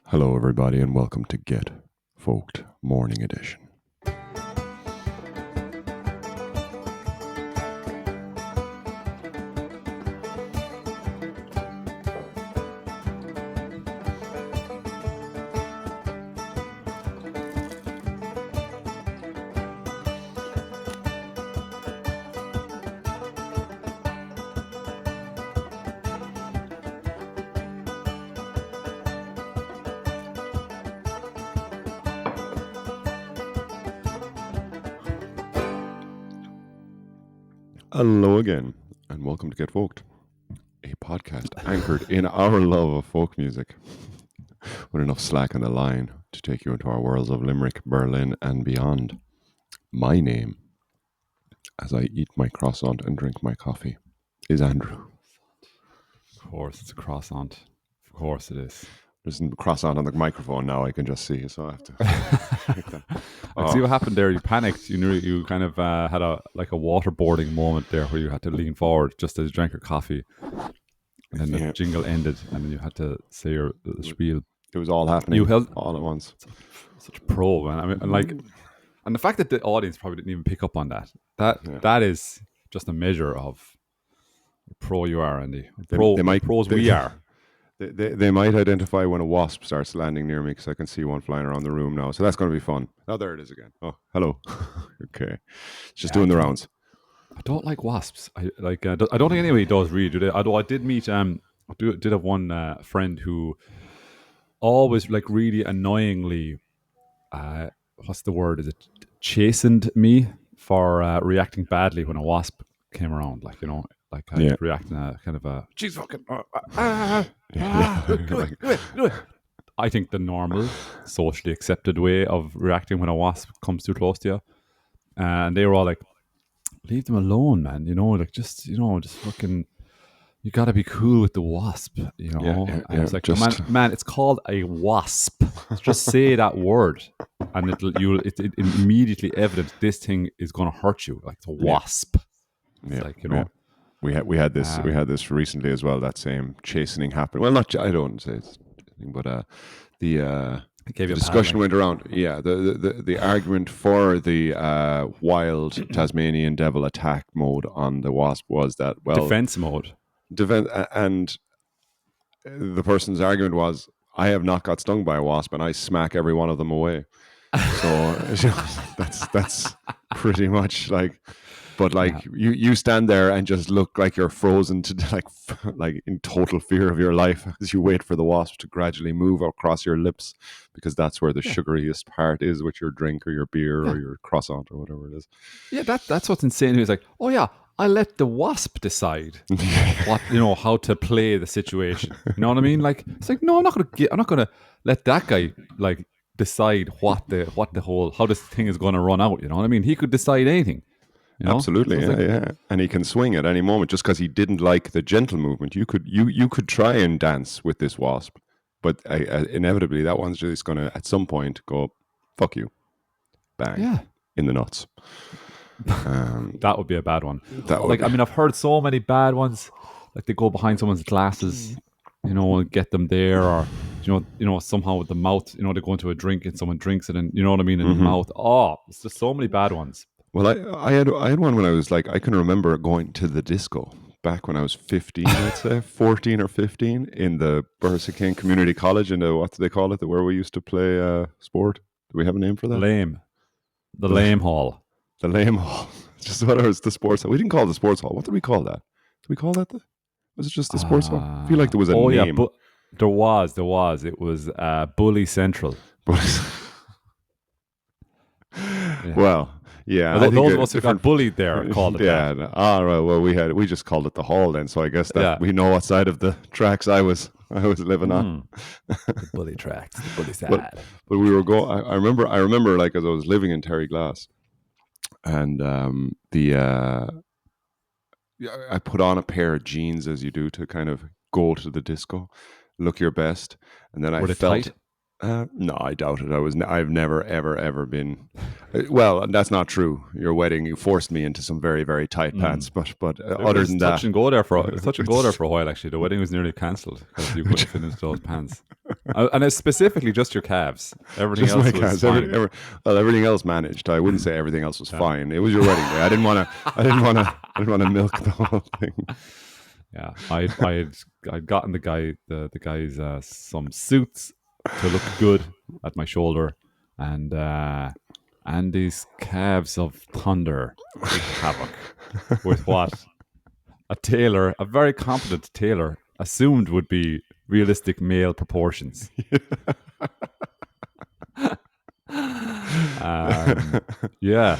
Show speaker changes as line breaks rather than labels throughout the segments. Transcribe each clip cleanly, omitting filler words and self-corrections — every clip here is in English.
Hello, everybody, and welcome to Get Folked Morning Edition. Hello again, and welcome to Get Folked, a podcast anchored in our love of folk music, with enough slack on the line to take you into our worlds of Limerick, Berlin, and beyond. My name, as I eat my croissant and drink my coffee, is Andrew.
Of course, it's a croissant. Of course it is.
There's a croissant on the microphone now, I can just see, so I have to take that.
See what happened there? You panicked. You knew you kind of had a waterboarding moment there where you had to lean forward just as you drank your coffee, and then the jingle ended, and then you had to say your spiel.
It was all happening
You held
all at once.
Such a pro, man. I mean, and the fact that the audience probably didn't even pick up on that is just a measure of how pro you are, Andy. We are.
They might identify when a wasp starts landing near me because I can see one flying around the room now. So that's going to be fun. Oh, there it is again. Oh, hello. Okay. It's just doing the rounds.
I don't like wasps. I don't think anybody does really, do they? Although I did meet, did have one friend who always really annoyingly, what's the word? Is it chastened me for reacting badly when a wasp came around? Reacting a kind of a she's fucking. I think the normal, socially accepted way of reacting when a wasp comes too close to you, and they were all like, "Leave them alone, man. Just fucking. You got to be cool with the wasp, And I was like, man, it's called a wasp. Just say that word, and it's immediately evident this thing is going to hurt you. Like, it's a wasp. It's
We had this recently as well. That same chastening happened. Well, not I don't say it's, but the discussion went around. Yeah, the argument for the wild Tasmanian devil attack mode on the wasp was that
defense mode.
And the person's argument was, I have not got stung by a wasp, and I smack every one of them away. So that's pretty much like. But you stand there and just look like you're frozen to like in total fear of your life as you wait for the wasp to gradually move across your lips, because that's where the sugariest part is with your drink or your beer or your croissant or whatever it is.
Yeah, that's what's insane. He's like, oh yeah, I let the wasp decide what how to play the situation. You know what I mean? Like, it's like, no, I'm not gonna let that guy decide how this thing is gonna run out. You know what I mean? He could decide anything.
Absolutely, yeah. And he can swing at any moment just because he didn't like the gentle movement. You could try and dance with this wasp, but inevitably that one's just going to at some point go, fuck you, bang, in the nuts.
That would be a bad one. I've heard so many bad ones. Like, they go behind someone's glasses, and get them there, or somehow with the mouth, they go into a drink and someone drinks it, and you know what I mean, in the mouth. Oh, it's just so many bad ones.
Well, I had one when I was I can remember going to the disco back when I was 15, let's say 14 or 15, in the Borrisokane Community College, in the, what do they call it, where we used to play sport. Do we have a name for that?
The lame hall.
The lame hall. Just whatever, it's the sports hall. We didn't call it the sports hall. What did we call that? Did we call that was it just the sports hall? I feel like there was a name.
Yeah, there was. It was Bully Central.
Well, yeah.
Well, those of us who got bullied there called it that.
All right. Well, we just called it the hall then. So I guess that we know what side of the tracks I was living on.
The bully tracks, the bully side.
But we were going. I remember like, as I was living in Terry Glass, and I put on a pair of jeans, as you do, to kind of go to the disco, look your best, and then
Were they tight?
No, I doubt it. I've never, ever, ever been. Well, that's not true. Your wedding, you forced me into some very, very tight pants. But
It
other
was
than
touch
that,
and go there for it was touch and go there for a while. Actually, the wedding was nearly cancelled because you couldn't fit into those pants, and it's specifically just your calves. Everything
just
else
my
was
cats.
fine.
Well, everything else managed. I wouldn't say everything else was fine. It was your wedding day. I didn't want to. I didn't want to milk the whole thing.
Yeah, I'd gotten the guys some suits to look good at my shoulder, and these calves of thunder wreaked havoc with what a very competent tailor, assumed would be realistic male proportions. Yeah,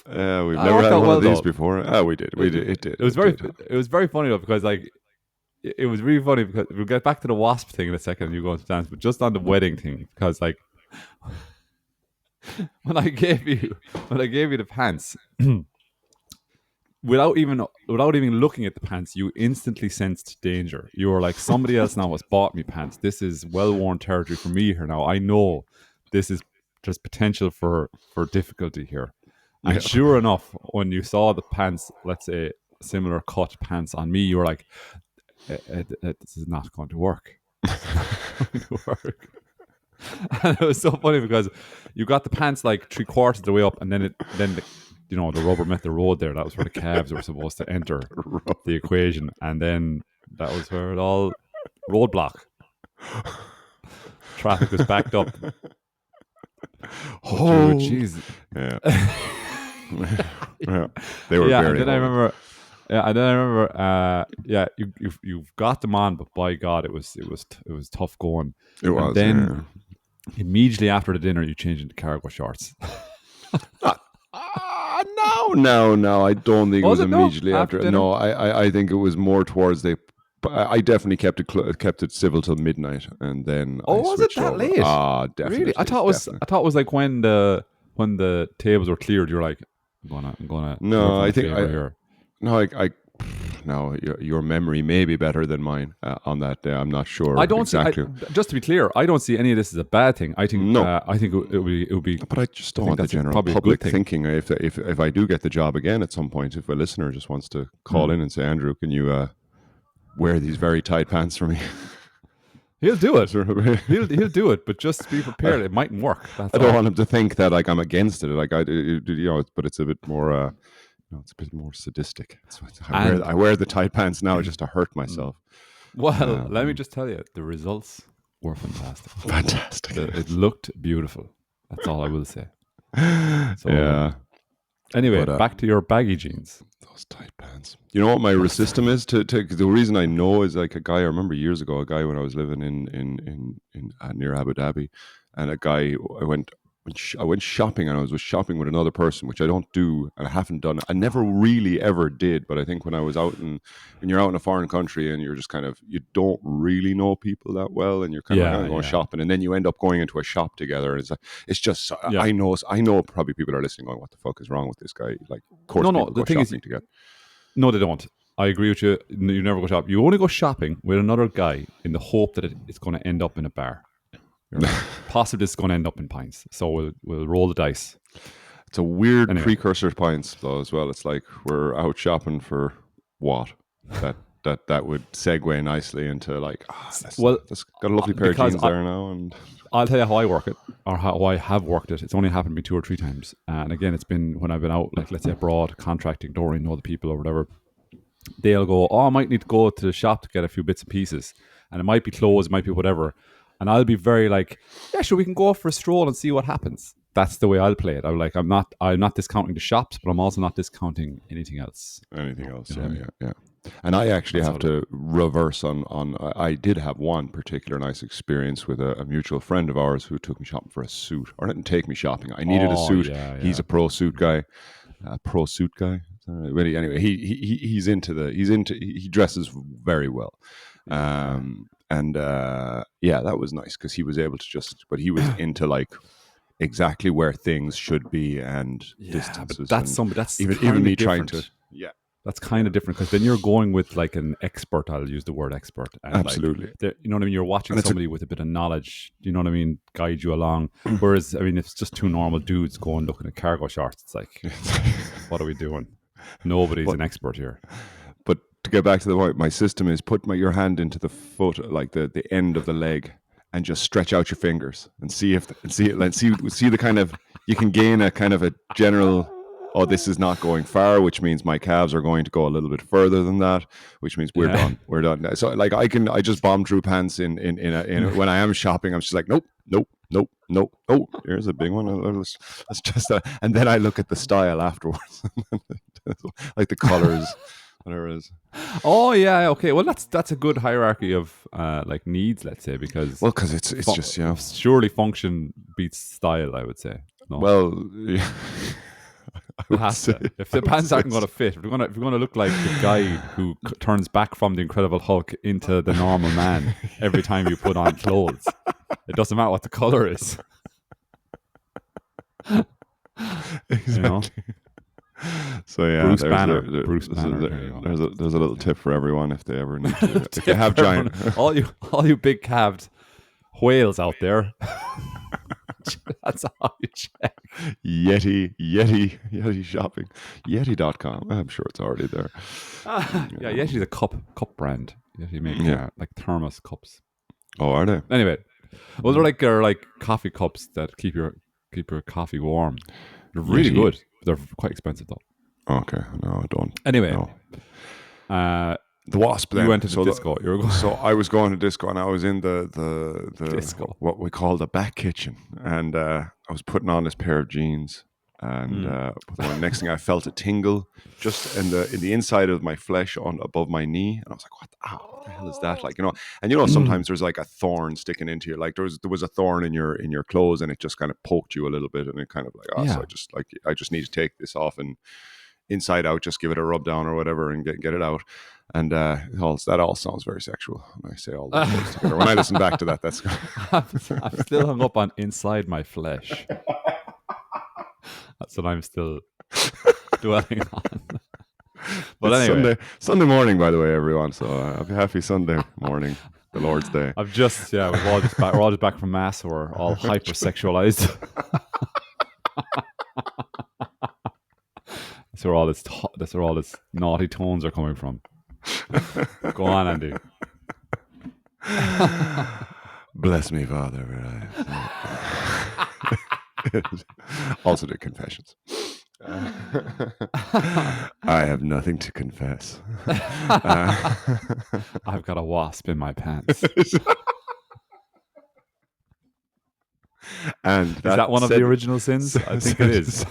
We've
I
never
worked
had
out
one
well
of these
though.
before. Oh, we did. We did. It did.
It was
It
very
did.
it was very funny though, because like it was really funny, because we'll get back to the wasp thing in a second. You go into dance, but just on the wedding thing, because like when I gave you the pants, without even looking at the pants, you instantly sensed danger. You were like, somebody else now has bought me pants. This is well worn territory for me here now. I know there's potential for difficulty here. And
Yeah.
sure enough, when you saw the pants, let's say similar cut pants on me, you were like, this is not going to work. It's not going to work. And it was so funny because you got the pants like 3/4 of the way up, and then the rubber met the road there. That was where the calves were supposed to enter the equation, and then that was where it all roadblock. Traffic was backed up.
Oh,
jeez.
yeah. Yeah. They were
Yeah,
very.
and then I
old.
remember. Yeah, and then I remember. Yeah, you've got them on, but by God, it was tough going.
It
And
was.
then immediately after the dinner, you changed into cargo shorts.
No. I don't think it
Was
was
it, no?
immediately
After
after.
dinner?
No, I think it was more towards the. I definitely kept it civil till midnight, and then
Oh,
I
was it
switched
that
over.
late?
Definitely.
Really? I thought it was like when the tables were cleared, you're like, I'm gonna do
No,
everyone
I
a
think
favor here.
no, no. Your memory may be better than mine on that day. I'm not sure
I don't
exactly.
just to be clear, I don't see any of this as a bad thing. I think
No.
It would be.
But I just don't
think
want the
that's
general
probably a
public
good thing.
thinking. If I do get the job again at some point, if a listener just wants to call in and say, Andrew, can you wear these very tight pants for me?
He'll do it.
I
He'll do it, but just be prepared. It mightn't work. That's
don't
all.
want him to think that like I'm against it. Like but it's a bit more. It's a bit more sadistic. I wear the tight pants now just to hurt myself.
Well, let me just tell you, the results were fantastic.
Fantastic.
It looked beautiful. That's all I will say. So,
Yeah.
Anyway,
But,
back to your baggy jeans.
Those tight pants. You know what my system is to the reason I know is like a guy I remember years ago, a guy when I was living in near Abu Dhabi, and a guy I went shopping, and I was shopping with another person, which I don't do and I haven't done. I never really ever did, but I think when you're out in a foreign country and you're just kind of, you don't really know people that well, and you're kind of going shopping, and then you end up going into a shop together, and it's just I know probably people are listening going, what the fuck is wrong with this guy? Like, of course,
No,
people
the
go
thing is,
shopping together.
No, they don't. I agree with you. You never go shopping. You only go shopping with another guy in the hope that it's going to end up in a bar. Possibly it's going to end up in pints. So we'll roll the dice.
It's a weird precursor to pints, though, as well. It's like we're out shopping for what? That would segue nicely into like, that's got a lovely pair of jeans there now. And
I'll tell you how I work it, or how I have worked it. It's only happened to me 2 or 3 times. And again, it's been when I've been out, like let's say abroad, contracting, don't really know the people or whatever. They'll go, I might need to go to the shop to get a few bits and pieces. And it might be clothes, it might be whatever. And I'll be very like, yeah, sure, we can go for a stroll and see what happens. That's the way I'll play it. I'm like, I'm not discounting the shops, but I'm also not discounting anything else.
Yeah. And I actually have to reverse on. I did have one particular nice experience with a mutual friend of ours who took me shopping for a suit, or didn't take me shopping. I needed a suit.
Yeah.
He's a pro suit guy. But anyway, he dresses very well. That was nice because he was able to but he was into like exactly where things should be and distances.
But that's
even me trying to
That's kind of different because then you're going with like an expert. I'll use the word expert. And
Absolutely.
like, you know what I mean? You're watching
And it's
somebody with a bit of knowledge, you know what I mean? Guide you along. Whereas, I mean, if it's just two normal dudes going looking at cargo shorts, it's like, what are we doing? Nobody's an expert here.
But to get back to the point, my system is put your hand into the foot, like the end of the leg, and just stretch out your fingers and see the kind of, you can gain a kind of a general, oh, this is not going far, which means my calves are going to go a little bit further than that, which means we're done. So like I just bomb through pants in when I am shopping, I'm just like, nope. Oh, here's a big one. That's just and then I look at the style afterwards, like the colors, whatever it is.
Oh yeah, okay. Well, that's a good hierarchy of like needs, let's say, because
it's just
surely function beats style, I would say. No?
Well, yeah.
It has to. If the pants aren't going to fit, if you're going to look like the guy who turns back from the Incredible Hulk into the normal man every time you put on clothes, it doesn't matter what the color is.
Exactly.
You know?
So yeah,
Bruce
Banner. There's a little tip for everyone if they ever need to. If they have giant,
all you big calved whales out there. That's how you check.
Yeti shopping. Yeti.com. I'm sure it's already there.
Yeah, Yeti's a cup brand. Yeti make like thermos cups.
Oh, are they?
Anyway, well, they're like coffee cups that keep your coffee warm. They're really good. They're quite expensive though.
Okay, no, I don't.
Anyway,
the wasp. Then.
You went to the disco. You were going.
So I was going to disco, and I was in the
disco,
what we call the back kitchen, and I was putting on this pair of jeans, and the next thing I felt a tingle just in the inside of my flesh above my knee, and I was like, what the hell is that? Like, and sometimes there's like a thorn sticking into you, like there was a thorn in your clothes, and it just kind of poked you a little bit, and it kind of like, so I just need to take this off and inside out, just give it a rub down or whatever and get it out. And that all sounds very sexual when I say all those words together. When I listen back to that, that's
I'm still hung up on inside my flesh. That's what I'm still dwelling on. But
it's
anyway,
Sunday morning, by the way, everyone. So happy Sunday morning, the Lord's Day.
I've just we're all just back from mass. So we're all hypersexualized. That's where all this naughty tones are coming from. Go on, Andy.
Bless me, Father. Also did confessions. I have nothing to confess.
I've got a wasp in my pants.
And
is that one of the original sins? I think it is.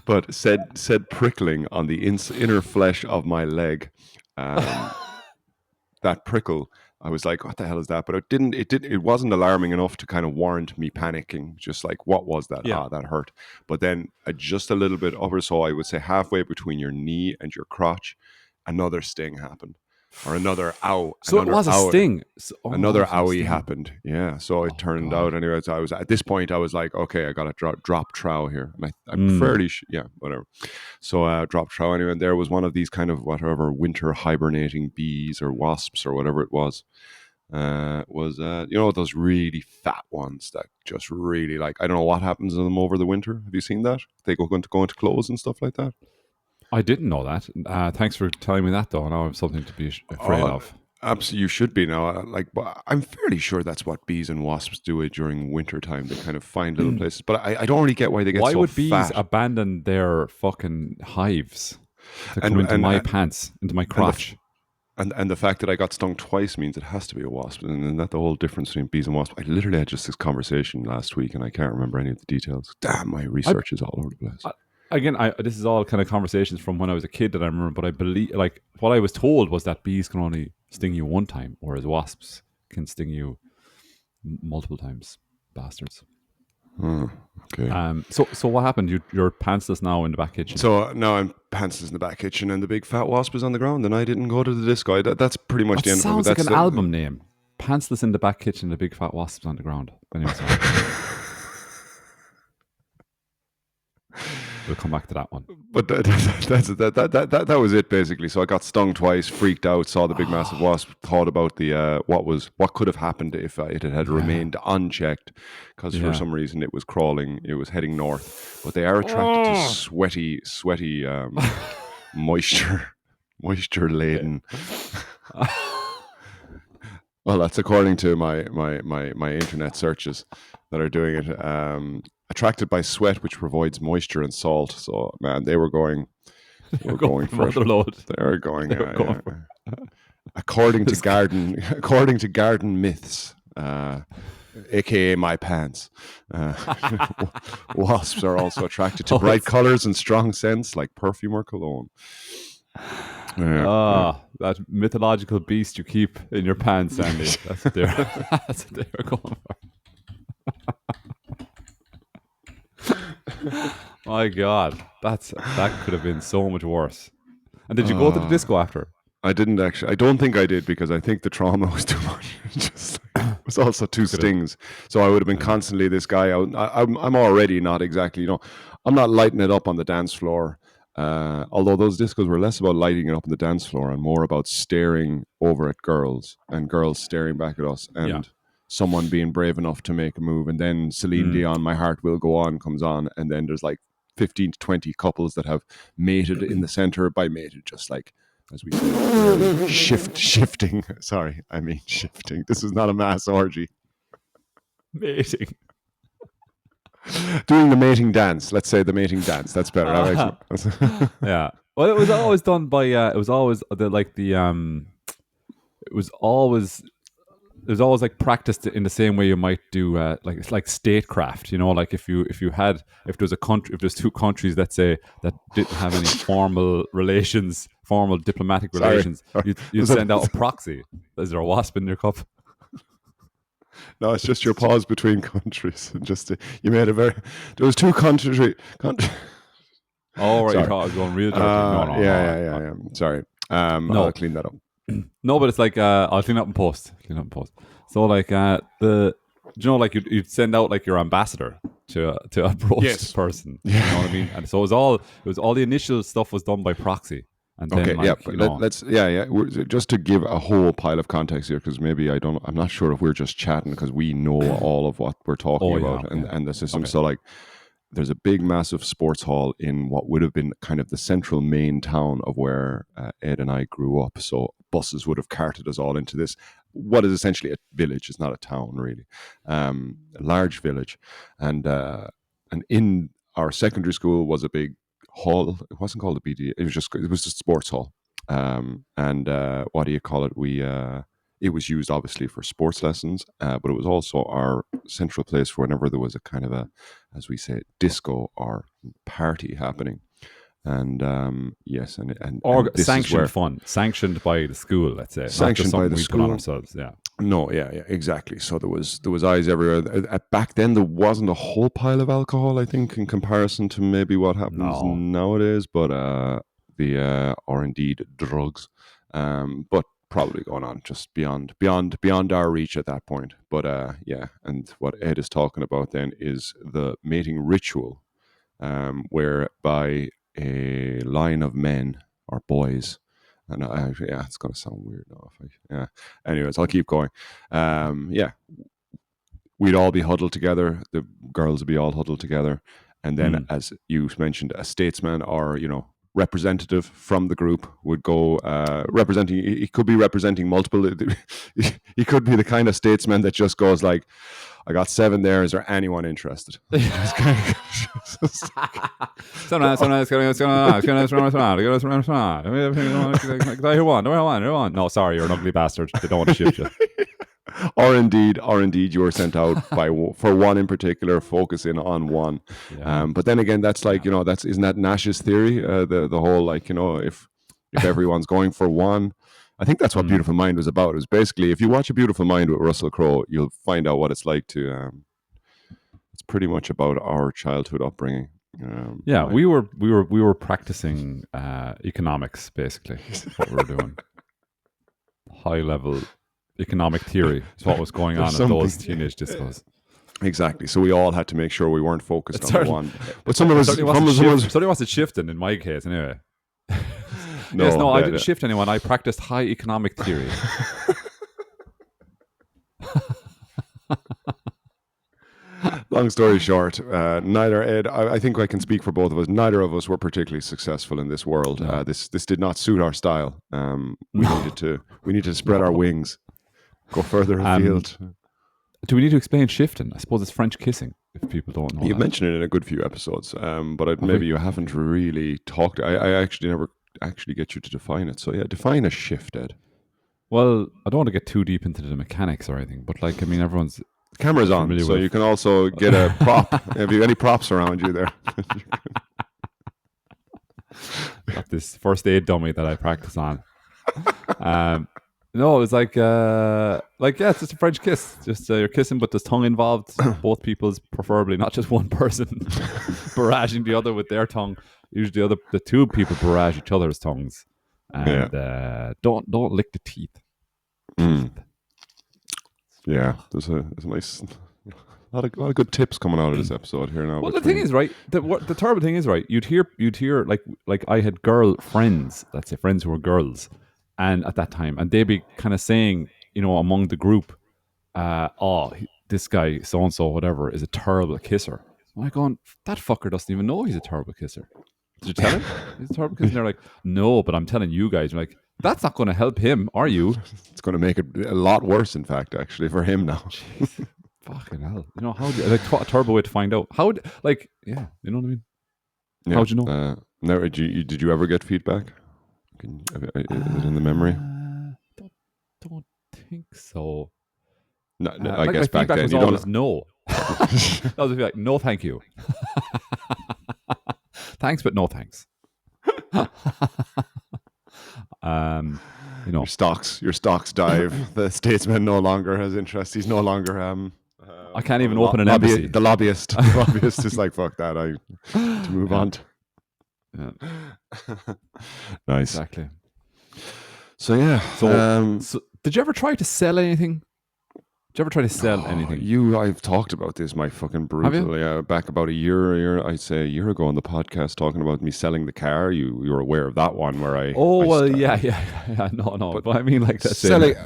But said prickling on the inner flesh of my leg, that prickle, I was like, what the hell is that? But it wasn't alarming enough to kind of warrant me panicking. Just like, what was that?
Yeah.
That hurt. But then just a little bit over, so I would say halfway between your knee and your crotch, another sting happened. Or another ow.
So it was a sting.
Another owie happened. Yeah. So it turned out anyway. So I was at this point. I was like, okay, I got to drop trow here. And I'm fairly whatever. So drop trow anyway. And there was one of these kind of whatever winter hibernating bees or wasps or whatever it was. Those really fat ones that just really like, I don't know what happens to them over the winter. Have you seen that? They go into clothes and stuff like that.
I didn't know that. Thanks for telling me that, though. Now I have something to be afraid of.
Absolutely, you should be now. But I'm fairly sure that's what bees and wasps do during winter time. They kind of find little places. But I don't really get why they get so fat.
Why would bees abandon their fucking hives to come into my pants, into my crotch?
And the fact that I got stung twice means it has to be a wasp. And that's the whole difference between bees and wasps. I literally had just this conversation last week, and I can't remember any of the details. Damn, my research is all over the place.
Again, this is all kind of conversations from when I was a kid that I remember, but I believe, like, what I was told was that bees can only sting you one time, whereas wasps can sting you multiple times. Bastards.
Okay.
So what happened? You're pantsless now in the back kitchen.
So now I'm pantsless in the back kitchen, and the big fat wasp is on the ground, and I didn't go to the disco. That's pretty much the end of it.
Sounds like an album name. Pantsless in the back kitchen, the big fat wasp is on the ground. Anyway, sorry. We'll come back to that one.
But that was it basically. So I got stung twice, freaked out, saw the big massive wasp, thought about the what could have happened if it had remained unchecked, because for some reason it was crawling, it was heading north. But they are attracted to sweaty, moisture laden. Well, that's according to my internet searches that are doing it. Attracted by sweat, which provides moisture and salt. So, man, they were going for it. They were going. According to garden myths, aka my pants, wasps are also attracted to bright colors and strong scents like perfume or cologne.
That mythological beast you keep in your pants, Andy. That's what they're going for. My God, that could have been so much worse. And did you go to the disco after?
I didn't actually. I don't think I did, because I think the trauma was too much. It was also two stings, so I would have been constantly this guy. I'm already not exactly. I'm not lighting it up on the dance floor. Although those discos were less about lighting it up on the dance floor and more about staring over at girls and girls staring back at us, and someone being brave enough to make a move. And then Celine Dion, My Heart Will Go On comes on, and then there's like 15 to 20 couples that have mated in the center. By mated, just like, as we say, shifting. Sorry, I mean shifting. This is not a mass orgy.
Mating.
Doing the mating dance. Let's say the mating dance. That's better.
Yeah. Well, it was always done by. It was always like practiced in the same way you might do like, it's like statecraft, like if there's two countries, let's say, that didn't have any formal diplomatic relations, you'd send out a proxy. Is there a wasp in your cup?
No, it's just your pause between countries. You made there was two countries.
Oh, right. Sorry. I was going real dirty. No.
Yeah. Sorry. No, I'll clean that up.
No, but it's like I'll clean up in post. So like you'd send out like your ambassador to approach the person. You know what I mean? And so it was all the initial stuff was done by proxy. And then,
let's just to give a whole pile of context here, because maybe I'm not sure if we're just chatting because we know all of what we're talking about and the system. Okay. So like, there's a big, massive sports hall in what would have been kind of the central main town of where Ed and I grew up. So buses would have carted us all into this, what is essentially a village. It's not a town, really. A large village. And in our secondary school was a big hall. It wasn't called a BD. It was just a sports hall. And what do you call it? It was used obviously for sports lessons, but it was also our central place for whenever there was a kind of a, as we say, disco or party happening. And yes, and
sanctioned fun, sanctioned by the school, let's say,
sanctioned by the school.
Put on ourselves, yeah.
No, yeah, exactly. So there was eyes everywhere. Back then, there wasn't a whole pile of alcohol, I think, in comparison to maybe what happens nowadays. But or indeed drugs, but probably going on just beyond our reach at that point. But yeah, and what Ed is talking about then is the mating ritual, whereby a line of men or boys. And it's going to sound weird now. Anyways, I'll keep going. We'd all be huddled together. The girls would be all huddled together. And then, as you mentioned, a statesman or, representative from the group would go representing. He could be representing multiple. He could be the kind of statesman that just goes like, I got 7 there. Is there anyone interested? No,
sorry, you're an ugly bastard. They don't want to shoot you.
Or indeed, you were sent out for one in particular, focusing on one. Yeah. But then again, that's like, isn't that Nash's theory? The whole like, if everyone's going for one. I think that's what Beautiful Mind was about. It was basically, if you watch A Beautiful Mind with Russell Crowe, you'll find out what it's like to. It's pretty much about our childhood upbringing.
We were practicing economics, basically. What we were doing, high level economic theory is what was going on at those teenage discos.
Exactly. So we all had to make sure we weren't focused
It
on the
certainly,
one. But some of
it
us,
certainly wasn't shifting in my case anyway. Yes,
no,
no, I didn't shift anyone. I practiced high economic theory.
Long story short, neither Ed, I think I can speak for both of us. Neither of us were particularly successful in this world.
No.
This did not suit our style. We needed to spread our
No.
wings, go further afield.
Do we need to explain shifting? I suppose it's French kissing. If people don't know,
You've
that.
mentioned it in a good few episodes, but maybe you haven't really talked. I actually never actually get you to define it. So yeah, define a shift, Ed.
Well, I don't want to get too deep into the mechanics or anything, but like, I mean, everyone's
The camera's on,
familiar
so
with.
you can also get a prop. Have you any props around you there?
Got this first aid dummy that I practice on. No, it's like yeah, it's just a French kiss. Just you're kissing, but there's tongue involved. Both people's, preferably, not just one person barraging the other with their tongue. Usually, the two people barrage each other's tongues, and don't lick the teeth.
Mm. Yeah, there's a nice lot of good tips coming out of this episode here now.
Well, the thing is, right? The terrible thing is, right? You'd hear like I had girl friends, let's say friends who were girls, and at that time, and they'd be kind of saying, among the group, this guy so and so whatever is a terrible kisser. I'm like, going, that fucker doesn't even know he's a terrible kisser. Did you tell him he's a terrible kisser? And they're like, no, but I'm telling you guys. You're like, that's not going to help him, are you?
It's going to make it a lot worse, in fact, actually, for him now.
Jeez. Fucking hell. How do you, like, what a terrible way to find out. You know what I mean?
Yeah.
How'd you know?
Now, did you ever get feedback? Is it in the memory?
Don't think so.
No, I guess
my
back then
was
you
always
don't.
no. I was like, no, thank you. Thanks, but no thanks.
Your stocks dive. The statesman no longer has interest. He's no longer.
I can't even open an embassy.
The lobbyist. The lobbyist is like, fuck that. I to move on.
Yeah.
Nice.
Exactly.
So yeah.
So did you ever try to sell anything? Did you ever try to sell anything?
I've talked about this, my fucking brutal. Back about a year, I'd say a year ago on the podcast, talking about me selling the car. You were aware of that one where I.
Yeah. No, but I mean, like, that's
selling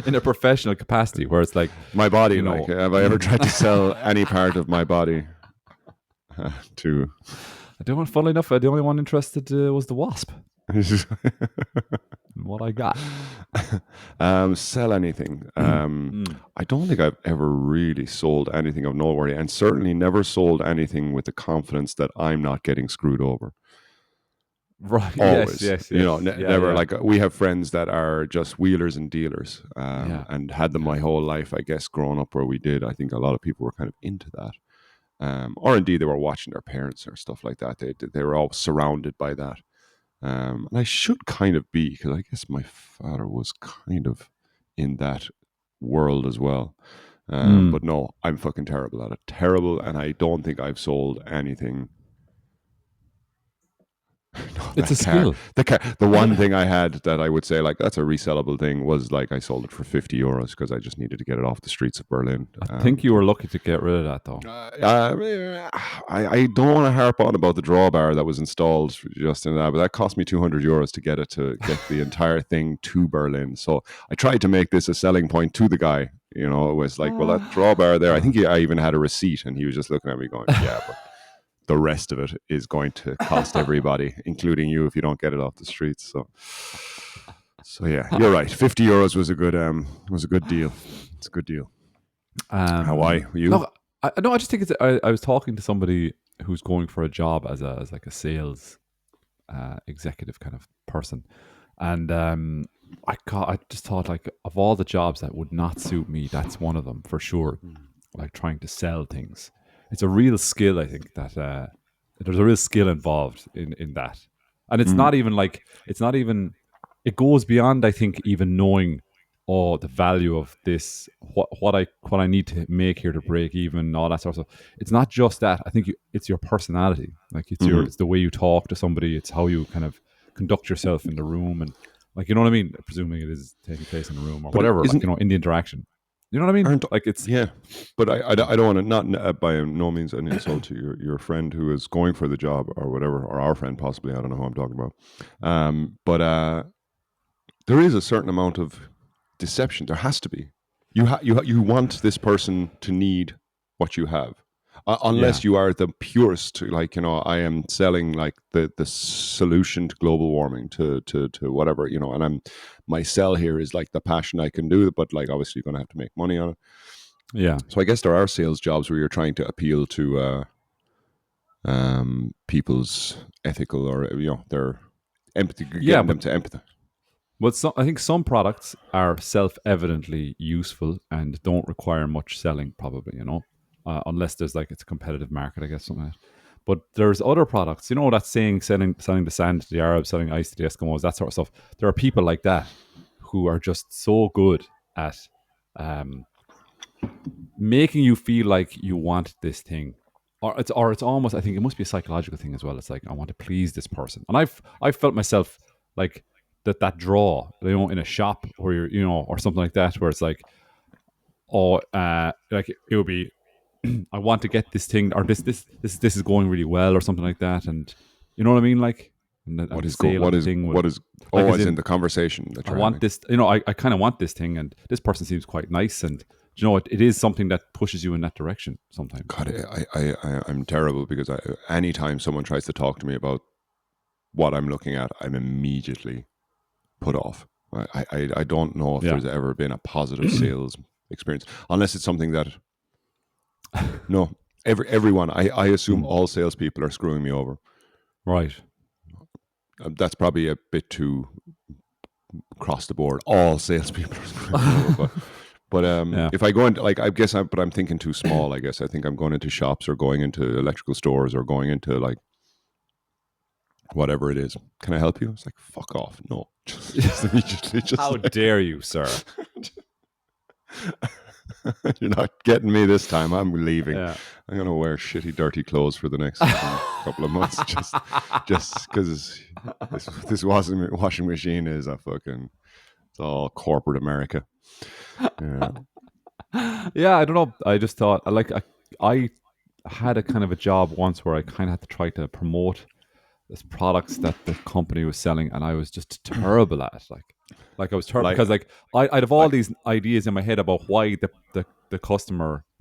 in a professional capacity, where it's like
my body. Like, have I ever tried to sell any part of my body to?
I don't. Funnily enough, the only one interested was the wasp. What I got.
Sell anything. I don't think I've ever really sold anything of noteworthy, and certainly never sold anything with the confidence that I'm not getting screwed over.
Right.
Always.
Yes.
Never.
Yeah.
Like, we have friends that are just wheelers and dealers, and had them my whole life, I guess, growing up where we did. I think a lot of people were kind of into that. Or indeed they were watching their parents or stuff like that. They were all surrounded by that. And I should kind of be, because I guess my father was kind of in that world as well. But no, I'm fucking terrible at it. Terrible, and I don't think I've sold anything. No,
it's a skill.
The one thing I had that I would say, like, that's a resellable thing was, like, I sold it for €50 because I just needed to get it off the streets of Berlin.
I think you were lucky to get rid of that, though.
I don't want to harp on about the drawbar that was installed just in that, but that cost me €200 to get the entire thing to Berlin. So I tried to make this a selling point to the guy. It was like, well, that drawbar there, I think I even had a receipt, and he was just looking at me going, yeah, but the rest of it is going to cost everybody, including you, if you don't get it off the streets. So yeah, you're right. €50 was a good deal. It's a good deal. Why you?
No, I just think I was talking to somebody who's going for a job as like a sales executive kind of person, and I just thought, like, of all the jobs that would not suit me, that's one of them for sure. Like, trying to sell things. It's a real skill, I think, that there's a real skill involved in that. And it's not even it goes beyond, I think, even knowing the value of this, what I need to make here to break even, all that sort of stuff. It's not just that. I think it's your personality. Like, it's the way you talk to somebody. It's how you kind of conduct yourself in the room, and, like, you know what I mean? Presuming it is taking place in a room or whatever, like, in the interaction. You know what I mean?
Aren't
Like it's
yeah, but I don't want to not by no means an insult to your friend who is going for the job or whatever, or our friend possibly. I don't know who I'm talking about. But there is a certain amount of deception. There has to be. You want this person to need what you have,
yeah,
unless you are the purest. Like, I am selling like the solution to global warming to whatever, and my sell here is like the passion I can do, but like obviously you're going to have to make money on it.
yeah,
So I guess there are sales jobs where you're trying to appeal to people's ethical, or their empathy,
yeah.
getting
But
them to empathize.
I think some products are self-evidently useful and don't require much selling, probably. Unless there's like it's a competitive market, I guess, something like that. But there's other products, that saying, selling the sand to the Arabs, selling ice to the Eskimos, that sort of stuff. There are people like that who are just so good at um, making you feel like you want this thing, or it's almost, I think it must be a psychological thing as well. It's like I want to please this person, and I've felt myself like that draw, in a shop where or something like that, where it's like, oh, like it would be, I want to get this thing, or this is going really well, or something like that, and you know what I mean, like, and
What
the
is go?
sale on
What
the
is
thing would,
what is?
like,
Oh,
as
as in
in,
the conversation that
I
you're
want
having.
this, I kind of want this thing, and this person seems quite nice, and it is something that pushes you in that direction sometimes.
God, I'm terrible because anytime someone tries to talk to me about what I'm looking at, I'm immediately put off. I don't know if
Yeah.
there's ever been a positive sales experience, unless it's something that no, everyone. I assume
Mm.
all salespeople are screwing me over.
Right.
That's probably a bit too across the board. All salespeople are screwing me over, but
Yeah.
if I go into, like, but I'm thinking too small. I guess I think I'm going into shops or going into electrical stores or going into like whatever it is. Can I help you? It's like, fuck off. No. Just immediately, just
How
like,
dare you, sir?
you're not getting me this time. I'm leaving.
Yeah.
I'm gonna wear shitty, dirty clothes for the next couple of months, just because this washing machine is a fucking. It's all corporate America. Yeah.
Yeah, I don't know. I just thought I had a kind of a job once where I kind of had to try to promote this products that the company was selling, and I was just terrible at it. Like I was terrible
Like,
because like I'd have all
like,
these ideas in my head about why the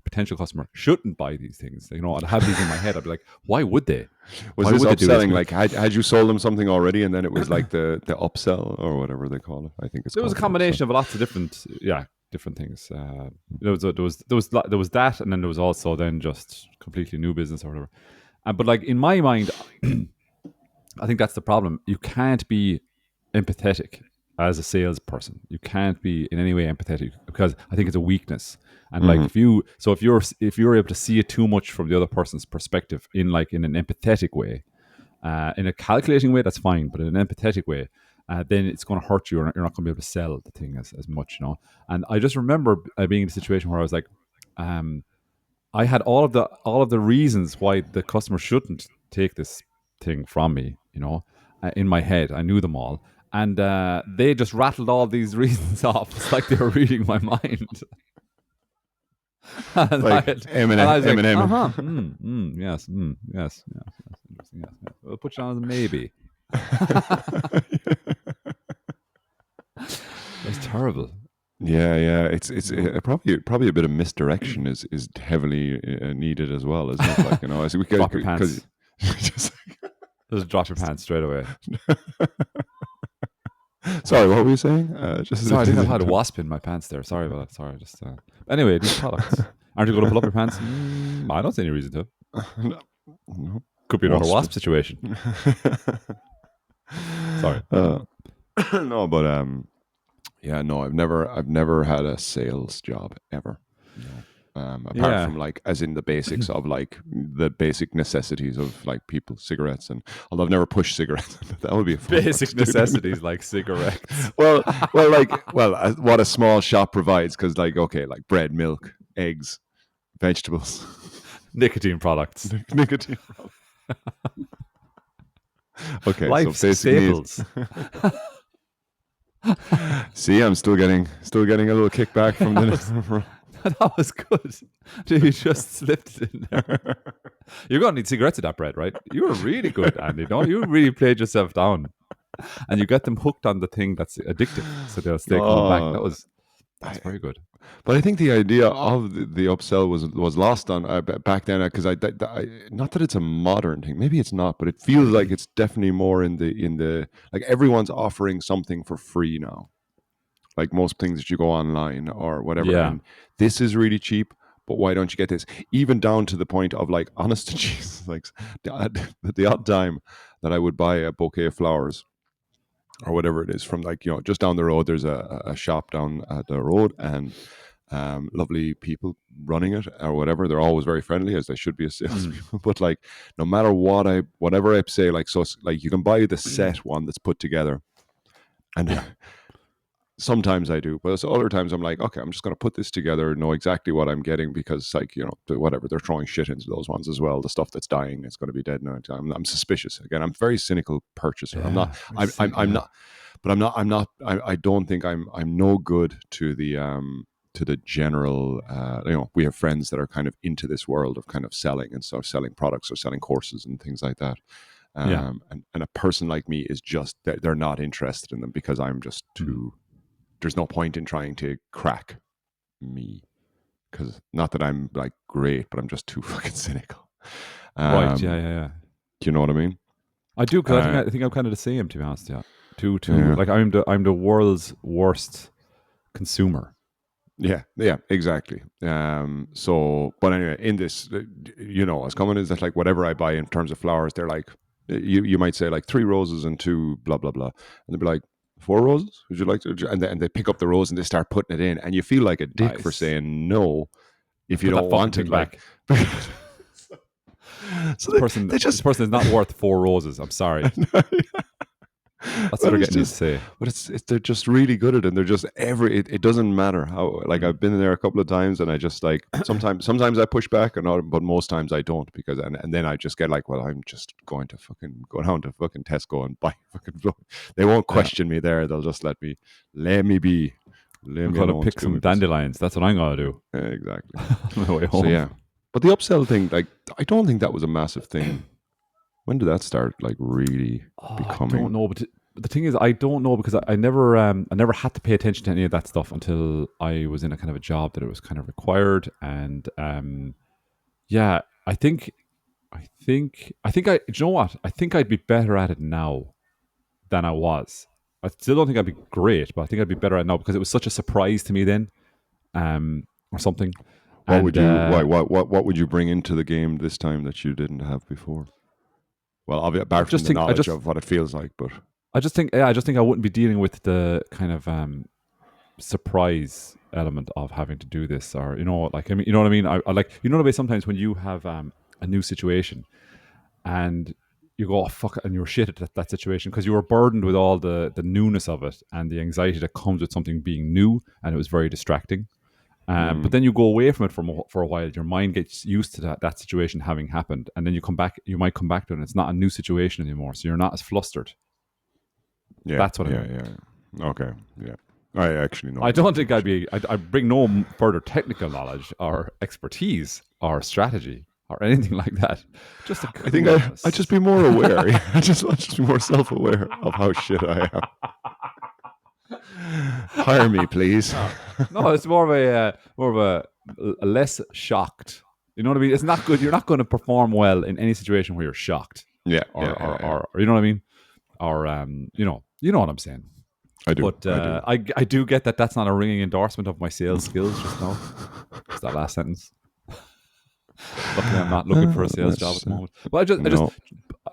potential customer shouldn't buy these things. I'd have these in my head. I'd be like, why would they?
was
Why
this
would they do this?
upselling? Like, had you sold them something already, and then it was like the upsell or whatever they call it? I think it's
There was a
called an upsell.
combination of lots of different things. There was that, and then there was also then just completely new business or whatever. But like in my mind, I think that's the problem. You can't be empathetic as a salesperson. You can't be in any way empathetic because I think it's a weakness. And like
Mm-hmm.
if you're able to see it too much from the other person's perspective in an empathetic way, in a calculating way, that's fine. But in an empathetic way, then it's going to hurt you. You're not going to be able to sell the thing as much. And I just remember being in a situation where I was like, I had all of the reasons why the customer shouldn't take this thing from me, in my head. I knew them all, and they just rattled all these reasons off. It's like they were reading my mind. and, I
Like
had, and I was like,
Eminem.
yes, interesting, yes. We'll put you on as a maybe. That's terrible.
Yeah. It's probably a bit of misdirection is heavily needed as well, isn't it? Like, as we
Drop your pants.
just
Just drop your pants straight away.
sorry, what were you saying?
Sorry, I think I've had a wasp in my pants there. Sorry about that. Sorry, just anyway, these products. Aren't you going to pull up your pants? I don't see any reason to.
No.
Could be another
Wasp.
wasp situation. Sorry.
No, but yeah, no, I've never had a sales job ever. No. Apart from like, as in the basics of like the basic necessities of like people, cigarettes, and although I've never pushed cigarettes, that would be a fun one
Basic
to do.
necessities like cigarettes.
well, what a small shop provides, because like, okay, like bread, milk, eggs, vegetables,
Nicotine products.
nicotine. Okay,
Life's
so basic needs.
staples.
See, I'm still getting a little kickback from the
That was good. Dude, you just slipped it in there. You're going to need cigarettes with that bread, right? You were really good, Andy. No, you really played yourself down. And you get them hooked on the thing that's addictive. So they'll stay coming back.
Oh,
That's very good.
but I think the idea of the upsell was lost on back then because not that it's a modern thing, maybe it's not, but it feels like it's definitely more in the like everyone's offering something for free now, like most things that you go online or whatever,
Yeah.
and this is really cheap. But why don't you get this? Even down to the point of like, honest to Jesus, like the odd time that I would buy a bouquet of flowers or whatever it is from like just down the road there's a shop down the road and lovely people running it or whatever. They're always very friendly as they should be as salespeople. But like no matter whatever I say, like so like you can buy the set one that's put together and sometimes I do, but so other times I'm like, okay, I'm just going to put this together, know exactly what I'm getting because, like, whatever they're throwing shit into those ones as well. The stuff that's dying is going to be dead now. I'm suspicious. Again, I'm a very cynical purchaser. I'm not. I'm not. But I'm not. I'm not. I don't think I'm no good to the general. We have friends that are kind of into this world of kind of selling and so selling products or selling courses and things like that.
Yeah.
And a person like me is just they're not interested in them because I'm just too. There's no point in trying to crack me because not that I'm like great, but I'm just too fucking cynical.
Right. Yeah.
Do you know what I mean?
I do because I think I'm kind of the same, to be honest. Yeah.
Yeah.
Like I'm the world's worst consumer.
Yeah, exactly. So, but anyway, in this, as common is that like whatever I buy in terms of flowers, they're like, you might say like 3 roses and 2 blah blah blah, and they'd be like 4 roses. Would you like to? And they pick up the rose and they start putting it in, and you feel like a dick for
Nice.
saying no if you
Put that
don't
fucking
want
thing
it. Like,
back.
so
This person is not worth 4 roses. I'm sorry. That's what
But
they're
it's
getting you to
just,
say.
but they're just really good at it. And they're just it doesn't matter how. Like I've been there a couple of times, and I just like sometimes I push back, but most times I don't because and then I just get like, well, I'm just going to fucking go down to fucking Tesco and buy fucking. They won't
Yeah.
question me there. They'll just let me be. Leave
I'm
me
going to
alone
pick
to do
some
my business.
dandelions. That's what I'm going to do
Yeah, exactly.
on my way
So
home.
yeah, but the upsell thing, like, I don't think that was a massive thing. When did that start? Like really becoming?
I don't know, but the thing is, I don't know because I never had to pay attention to any of that stuff until I was in a kind of a job that it was kind of required, and yeah, I think do you know what? I think I'd be better at it now than I was. I still don't think I'd be great, but I think I'd be better at it now because it was such a surprise to me then, or something.
What
And
would you what would you bring into the game this time that you didn't have before? Well, obviously, apart from the knowledge of what it feels like, but
I just think I wouldn't be dealing with the kind of surprise element of having to do this, or like, I mean, you know what I mean. I like, the way sometimes when you have a new situation and you go, oh fuck it, and you're shit at that situation because you were burdened with all the newness of it and the anxiety that comes with something being new, and it was very distracting. But then you go away from it for a while. Your mind gets used to that situation having happened, and then you might come back to it, and it's not a new situation anymore, so you're not as flustered.
yeah,
That's what I mean.
Yeah. Okay, yeah. I actually know.
I don't think I bring no further technical knowledge or expertise or strategy or anything like that. Just
I think I just be more aware. I just be more self-aware of how shit I am. Hire me, please.
No, it's more of a less shocked. You know what I mean? It's not good. You're not going to perform well in any situation where you're shocked.
Yeah,
Or you know what I mean? Or you know what I'm saying.
I do.
But I do get that that's not a ringing endorsement of my sales skills just now. It's that last sentence. Luckily, I'm not looking for a sales job at the moment. But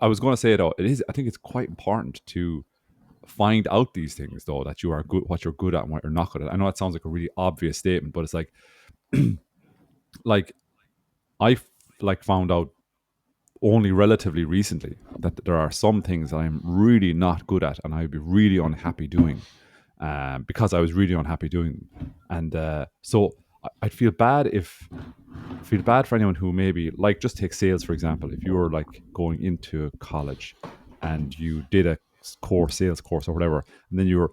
I was going to say though, I think it's quite important to find out these things though, that you are good, what you're good at and what you're not good at. I know it sounds like a really obvious statement, but it's like, like I found out only relatively recently that there are some things that I'm really not good at and I'd be really unhappy doing because I was really unhappy doing them. And so I'd feel bad for anyone who maybe, like, just take sales for example. If you were like going into college and you did a sales course or whatever, and then you were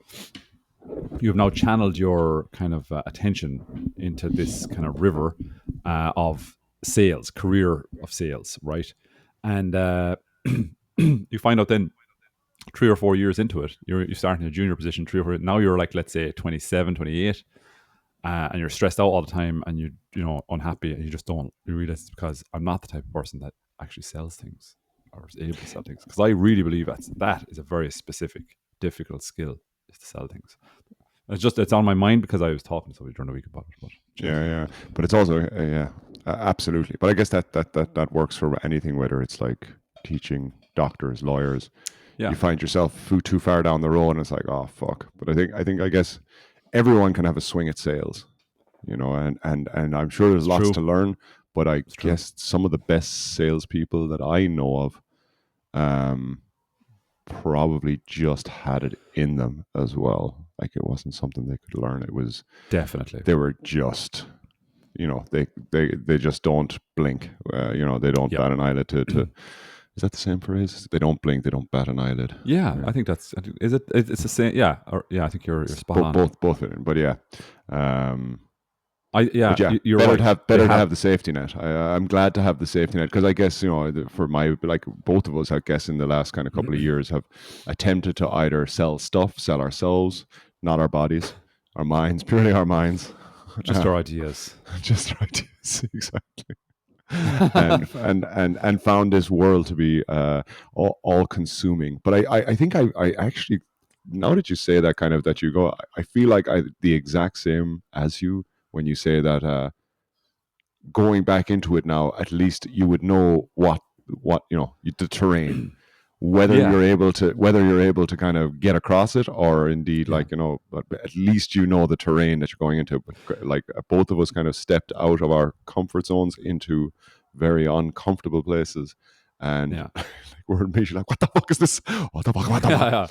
you have now channeled your kind of attention into this kind of river of sales, career of sales, right? And you find out then 3 or 4 years into it, you start in a junior position, 3 or 4. Now you're like, let's say 27, 28, and you're stressed out all the time, and you know unhappy, and you just don't. You realize it's because I'm not the type of person that actually sells things or is able to sell things. Because I really believe that is a very specific, difficult skill, is to sell things. It's on my mind because I was talking to somebody during the week about it. But cheers.
Yeah. But it's also yeah, absolutely. But I guess that works for anything, whether it's like teaching, doctors, lawyers.
Yeah,
You find yourself too far down the road, and it's like, oh fuck. But I guess everyone can have a swing at sales, and I'm sure there's
it's
lots
true.
to learn. But I
It's true.
guess some of the best salespeople that I know of, um, probably just had it in them as well. Like it wasn't something they could learn. It was
Definitely.
they were just, they just don't blink. They don't
Yeah.
bat an eyelid to. Is that the same phrase? They don't blink. They don't bat an eyelid.
Yeah,
Yeah.
I think that's. Is it? It's the same. Yeah, yeah. I think you're spot
Both,
on.
both of them. But yeah, um,
Yeah,
but yeah,
you're
better
right.
to have
They
better to
have.
have the safety net. I'm glad to have the safety net, because I guess for my, like, both of us, I guess, in the last kind of couple of years have attempted to either sell stuff, sell ourselves, not our bodies, our minds, purely our minds,
Just our ideas.
just our ideas, exactly. And found this world to be all consuming. But I think I actually, now that you say that, kind of, that you go, I feel like I the exact same as you when you say that, going back into it now, at least you would know what the terrain,
Yeah,
whether you're able to kind of get across it, or indeed,
yeah,
like, but at least the terrain that you're going into. But like, both of us kind of stepped out of our comfort zones into very uncomfortable places, and
yeah,
like, we're immediately like, what the fuck is this? What the fuck? What the
yeah,
fuck?
yeah.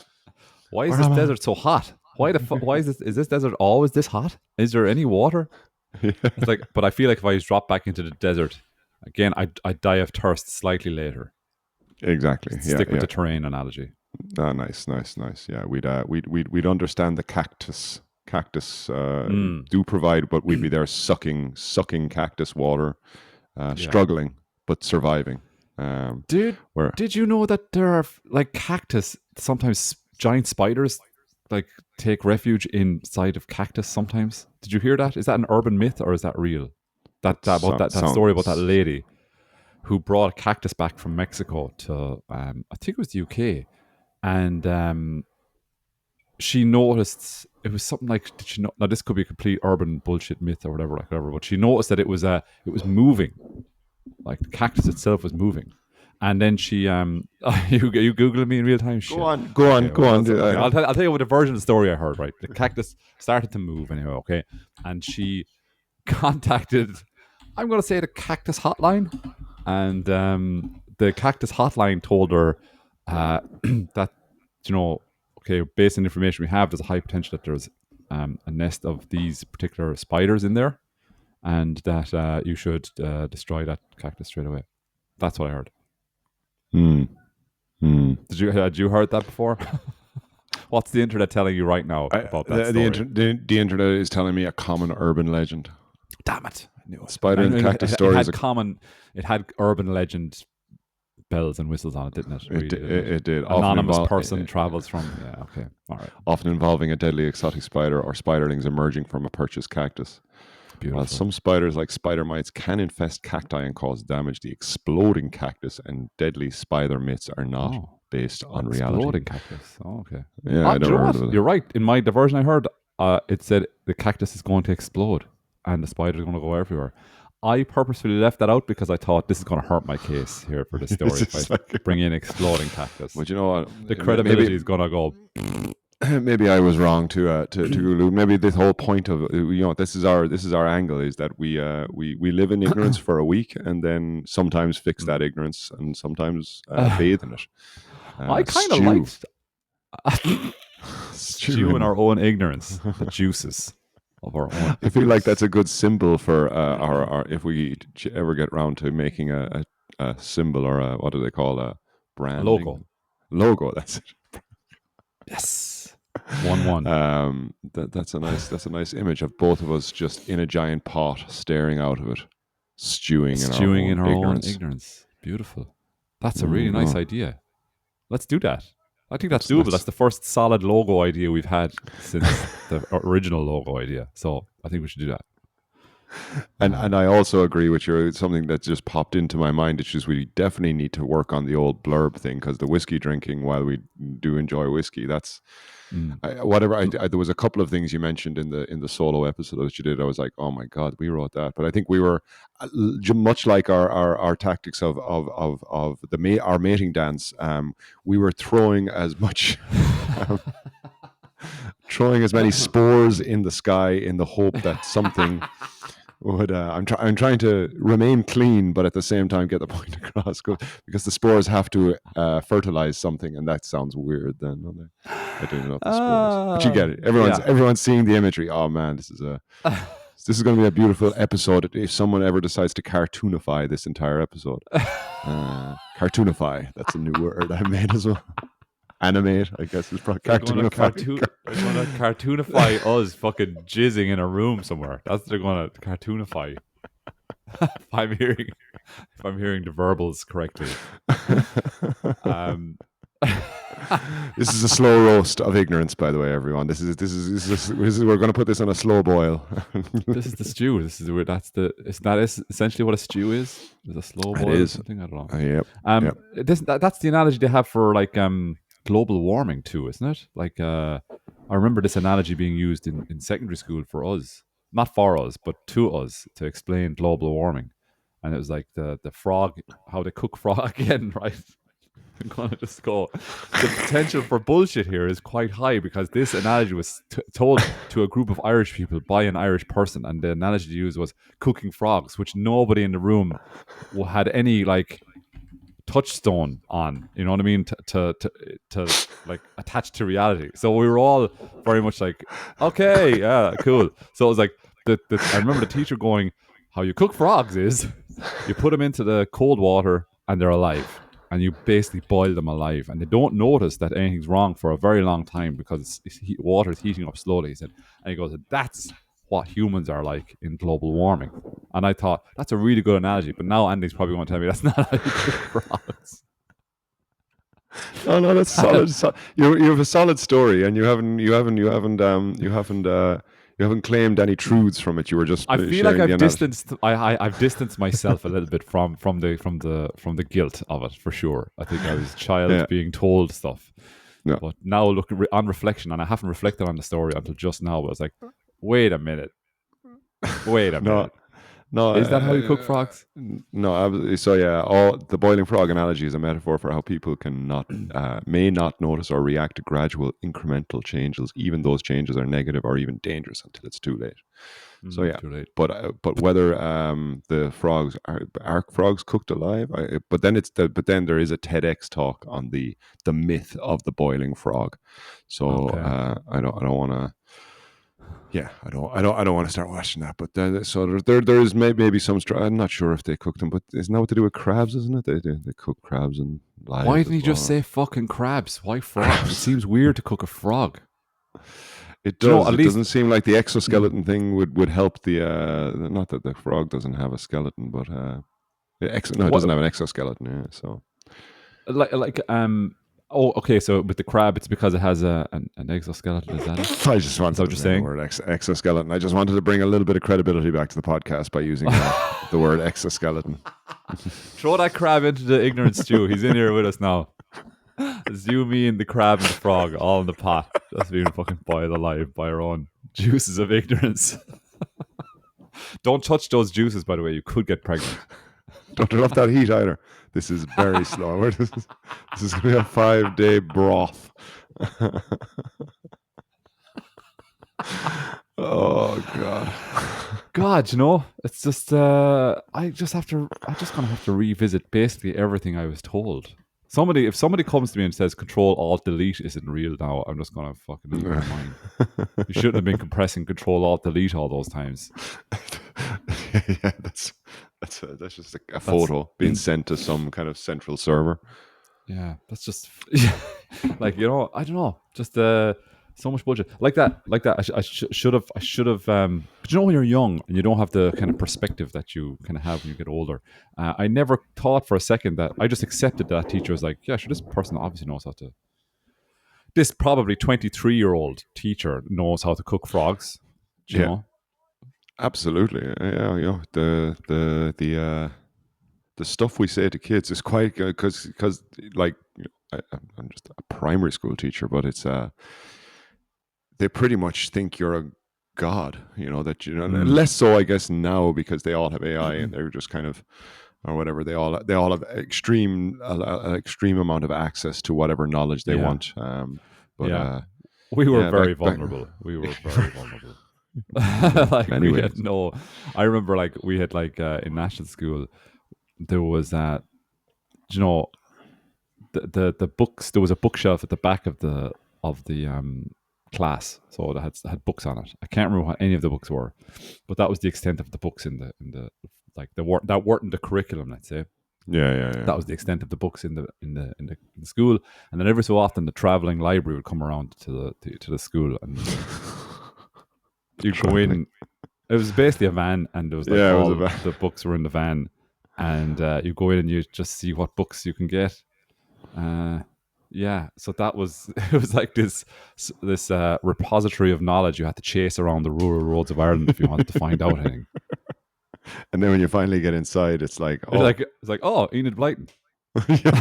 Why is
Where
this
am I?
desert so hot? Why is this? Is this desert always this hot? Is there any water? It's like, but I feel like if I drop back into the desert again, I die of thirst slightly later.
Exactly. Yeah.
Stick with
Yeah.
the terrain analogy.
Nice, nice, nice. Yeah, we'd understand the cactus
Mm,
do provide, but we'd be there sucking cactus water,
yeah.
struggling but surviving. Um,
Dude,
where
did you know that there are like cactus, sometimes giant spiders like take refuge inside of cactus sometimes? Did you hear that? Is that an urban myth or is that real? About that story about that
sounds
lady who brought a cactus back from Mexico to I think it was the UK, and she noticed it was something like, did she know? Now this could be a complete urban bullshit myth or whatever, like whatever, but she noticed that it was moving, like the cactus itself was moving. And then she, you googling me in real time?
go
Shit.
on, go on,
Okay,
go on.
okay. I'll tell you what the version of the story I heard. Right, the cactus started to move anyway. Okay, and she contacted, I'm going to say, the cactus hotline, and the cactus hotline told her that, okay, based on the information we have, there's a high potential that there's a nest of these particular spiders in there, and that you should destroy that cactus straight away. That's what I heard.
Hmm. Hmm.
Had you heard that before? What's the internet telling you right now about that story?
The internet is telling me a common urban legend.
Damn it! I knew it.
Spider and the cactus story is
It had urban legend bells and whistles on it, didn't it? Really, didn't it?
it did
Anonymous person travels from. Yeah. Okay. All right.
often involving a deadly exotic spider or spiderlings emerging from a purchased cactus. While
Beautiful.
some spiders, like spider mites, can infest cacti and cause damage, the exploding cactus and deadly spider myths are not
Oh,
based on reality.
exploding cactus. Oh, okay.
Yeah, I
Do you
never
know
heard
what?
of it.
You're right. In the version I heard, it said the cactus is going to explode and the spider's going to go everywhere. I purposefully left that out because I thought this is going to hurt my case here for this story
It's
if
just
I
like,
bring in exploding cactus.
but you know what?
The credibility is going to go.
Maybe I was wrong to Gulu. Maybe the whole point of, this is our angle, is that we live in ignorance for a week, and then sometimes fix that ignorance, and sometimes bathe in it.
I kind of
Stew.
liked stew in our own ignorance, the juices of our own.
I feel like that's a good symbol for our if we ever get round to making a symbol, or what do they call a branding
logo.
logo. That's it.
Yes. 1-1.
That's a nice image of both of us just in a giant pot, staring out of it, stewing in our
Stewing
own
in our own
ignorance.
ignorance. Beautiful. That's a
There
really
you
nice
go.
idea. Let's do that. I think that's doable. That's
Let's
the first solid logo idea we've had since the original logo idea. So I think we should do that.
and I also agree with you. It's something that just popped into my mind. It's just we definitely need to work on the old blurb thing, because the whiskey drinking, while we do enjoy whiskey, that's
Mm.
whatever. There was a couple of things you mentioned in the solo episode that you did. I was like, oh my god, we wrote that. But I think we were much like our tactics of our mating dance. We were throwing as much. um, Throwing as many spores in the sky in the hope that something would. I'm trying to remain clean, but at the same time get the point across, because the spores have to fertilize something, and that sounds weird. Then don't they? I don't know the spores, but you get it.
Yeah.
Everyone's seeing the imagery. Oh man, this is going to be a beautiful episode if someone ever decides to cartoonify this entire episode. Cartoonify. That's a new word I made as well. Animate, I guess, is probably
They're going to
cartoonify.
they're going to cartoonify us fucking jizzing in a room somewhere. That's what they're going to cartoonify. if I'm hearing the verbals correctly. Um,
This is a slow roast of ignorance, by the way, everyone. We're going to put this on a slow boil.
this is the stew. That is essentially what a stew is. Is a slow boil
It
or
is.
something? I don't know.
Yep.
That's the analogy they have for like global warming too, isn't it? Like I remember this analogy being used in secondary school for us, not for us, but to us, to explain global warming. And it was like the frog, how they cook frog again, right? I'm gonna just go. The potential for bullshit here is quite high, because this analogy was told to a group of Irish people by an Irish person, and the analogy used was cooking frogs, which nobody in the room had any like touchstone on. You know what I mean? To like attach to reality. So we were all very much like, okay, yeah, cool. So it was like I remember the teacher going, "How you cook frogs is you put them into the cold water and they're alive." And you basically boil them alive, and they don't notice that anything's wrong for a very long time, because water is heating up slowly. He said, and he goes, "That's what humans are like in global warming." And I thought that's a really good analogy. But now Andy's probably going to tell me that's not how you cook frogs.
Oh no, that's solid. You have a solid story, and you haven't claimed any truths from it. You were just
I feel like I've distanced myself a little bit from the guilt of it, for sure. I think I was a child
Yeah.
being told stuff.
No.
But now looking on reflection, and I haven't reflected on the story until just now, but I was like, wait a minute.
No, no.
Is that how you cook frogs?
No. So yeah, all the boiling frog analogy is a metaphor for how people may not notice or react to gradual incremental changes, even those changes are negative or even dangerous, until it's too late. So yeah,
Too late.
but whether the frogs are frogs cooked alive, but then there is a TEDx talk on the myth of the boiling frog. So
Okay.
I don't want to. Yeah, I don't want to start watching that. But so there is maybe some. I'm not sure if they cooked them, but isn't that what they do with crabs? Isn't it? They cook crabs and live.
Why didn't he just say fucking crabs? Why frogs? It seems weird to cook a frog.
It
Do you know,
does.
at
It
least-
doesn't seem like the exoskeleton thing would help the. Not that the frog doesn't have a skeleton, but it doesn't have an exoskeleton. Yeah, so
Oh, okay. So with the crab, it's because it has an exoskeleton. Is that it?
I just wanted
what
to
you're
say
saying?
the word exoskeleton. I just wanted to bring a little bit of credibility back to the podcast by using the word exoskeleton.
Throw that crab into the ignorant stew. He's in here with us now. It's you, me, and the crab and the frog all in the pot. That's being fucking boiled alive by our own juices of ignorance. Don't touch those juices, by the way. You could get pregnant.
Don't turn off that heat either. This is very slow. This is going to be a 5-day broth. Oh God.
God, you know, it's just I'm just gonna have to revisit basically everything I was told. If somebody comes to me and says Control Alt Delete isn't real now, I'm just gonna fucking lose my mind. You shouldn't have been compressing Control Alt Delete all those times.
Yeah, that's just a photo being sent to some kind of central server.
Yeah, that's just like, you know, I don't know. Just So much budget like that. I should have. But you know, when you're young and you don't have the kind of perspective that you kind of have when you get older, I never thought for a second that I just accepted that teacher was like, yeah, sure, this person obviously knows how to. This probably 23-year-old teacher knows how to cook frogs. Do you
Yeah,
know?
absolutely. Yeah, the stuff we say to kids is quite good because like I'm just a primary school teacher, but it's they pretty much think you're a god. That
Mm.
less so I guess now because they all have AI and they're just kind of or whatever. They all have extreme amount of access to whatever knowledge they
Yeah,
want. But
yeah. We were
yeah,
very
back
vulnerable. We were very vulnerable. Like
many
we had
ways.
no. I remember like we had like in national school there was you know the books. There was a bookshelf at the back of the class, so it had books on it. I can't remember what any of the books were, but that was the extent of the books in the like that weren't in the curriculum. Let's say
Yeah, yeah, yeah.
that was the extent of the books in the school. And then every so often, the traveling library would come around to the school, and you go
Traveling.
in. It was basically a van, and there was like
Yeah, it was
all
about.
the books were in the van, and you go in and you just see what books you can get. Uh, yeah, so that was it was like this repository of knowledge you had to chase around the rural roads of Ireland if you wanted to find out anything.
And then when you finally get inside, it's like, oh,
It's like oh, Enid Blyton.
yeah.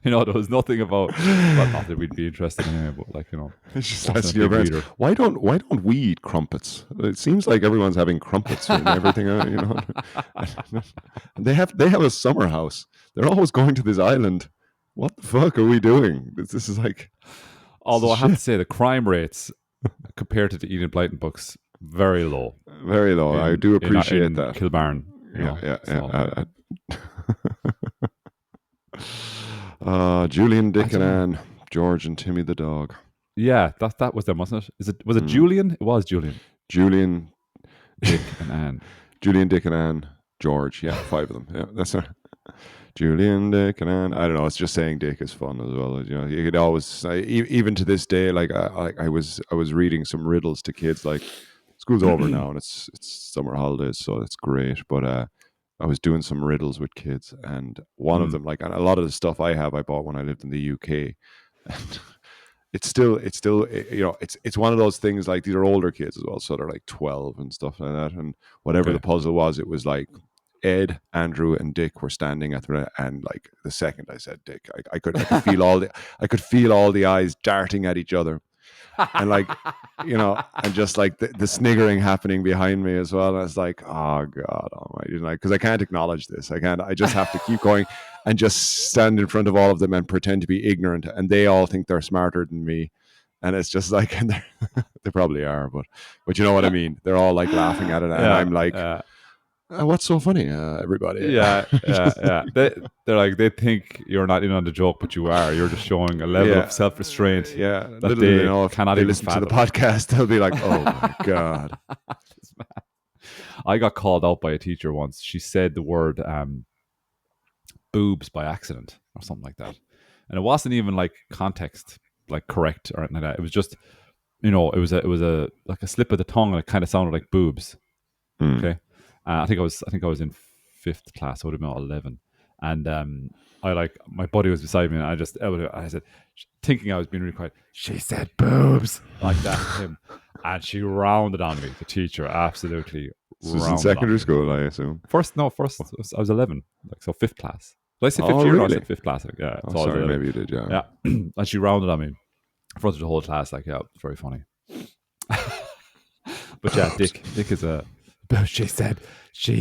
There was nothing about. Well, not that we'd be interested in anyway, but like
It's just
wasn't a
asking your
big
parents,
reader.
why don't we eat crumpets? It seems like everyone's having crumpets and everything. They have a summer house. They're always going to this island. What the fuck are we doing? This is like this
Although
is
I have to
shit.
say the crime rates compared to the Enid Blyton books very low
Very low. I do appreciate
in
that.
Kilbarn.
Yeah, yeah,
So
yeah. Julian,
I
Dick, and
don't know.
Anne, George, and Timmy the dog.
Yeah, that was them, wasn't it? Was it
Mm.
Julian? It was Julian,
Julian,
Dick, and Anne.
Julian, Dick, and Anne, George. Yeah, five of them. Yeah, that's it. Julian, Dick, and Anne. I don't know. It's just saying Dick is fun as well. You could always, even to this day, like I was reading some riddles to kids. Like school's over now and it's summer holidays, so it's great. But I was doing some riddles with kids, and one of
Mm,
them, like a lot of the stuff I bought when I lived in the UK, and it's one of those things. Like these are older kids as well, so they're like 12 and stuff like that. And whatever the
okay.
puzzle was, it was like Ed, Andrew, and Dick were standing at the and like the second I said Dick, I could feel all the eyes darting at each other, and like and just like the sniggering happening behind me as well. And I was like, oh God Almighty, like because I can't acknowledge this. I can't. I just have to keep going and just stand in front of all of them and pretend to be ignorant, and they all think they're smarter than me. And it's just like, and they probably are, but you know what I mean. They're all like laughing at it, and
Yeah,
I'm like, what's so funny, everybody?
yeah. They're like they think you're not in on the joke, but you are. You're just showing a level of
Yeah,
self-restraint
yeah.
that
Little do they
they
know if
cannot
they
even
listen to the
fathom.
podcast, they'll be like, "Oh my God."
I got called out by a teacher once. She said the word boobs by accident or something like that, and it wasn't even like context like correct or anything like that. It was just it was a like a slip of the tongue, and it kind of sounded like boobs.
Hmm.
Okay, I think I was in fifth class. I would have been about 11, and I like my buddy was beside me, and I said, thinking I was being really quiet. She said boobs like that to him, and she rounded on me. The teacher absolutely
This was in
rounded on
secondary
me.
school, I assume.
First, no, first I was 11, like so fifth class. Did I say fifth
Oh,
year? No, I
really?
said fifth class. Like, yeah,
Oh,
so I was
sorry,
11.
maybe you did. Yeah.
Yeah, and she rounded on me in front of the whole class. Like, yeah, it's very funny. But yeah, Dick is a. She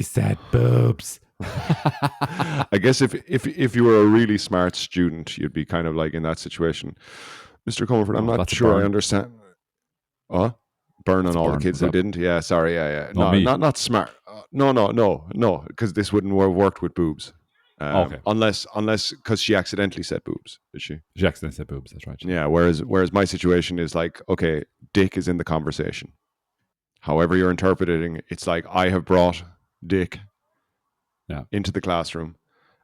said boobs.
I guess if you were a really smart student, you'd be kind of like in that situation, Mr. Comerford. I'm
Oh,
not
that's a
sure I
burn.
understand. Oh, burn
That's
on
a
all the
burn.
kids
Was
who
that
didn't. Yeah, sorry. Yeah, yeah.
not
No,
me?
not smart. No, no, no, no. Because this wouldn't have worked with boobs.
Oh, okay.
Unless because she accidentally said boobs, did she?
She accidentally said boobs. That's right.
Yeah. Whereas my situation is like, okay, Dick is in the conversation. However you're interpreting, it's like I have brought Dick
Yeah.
into the classroom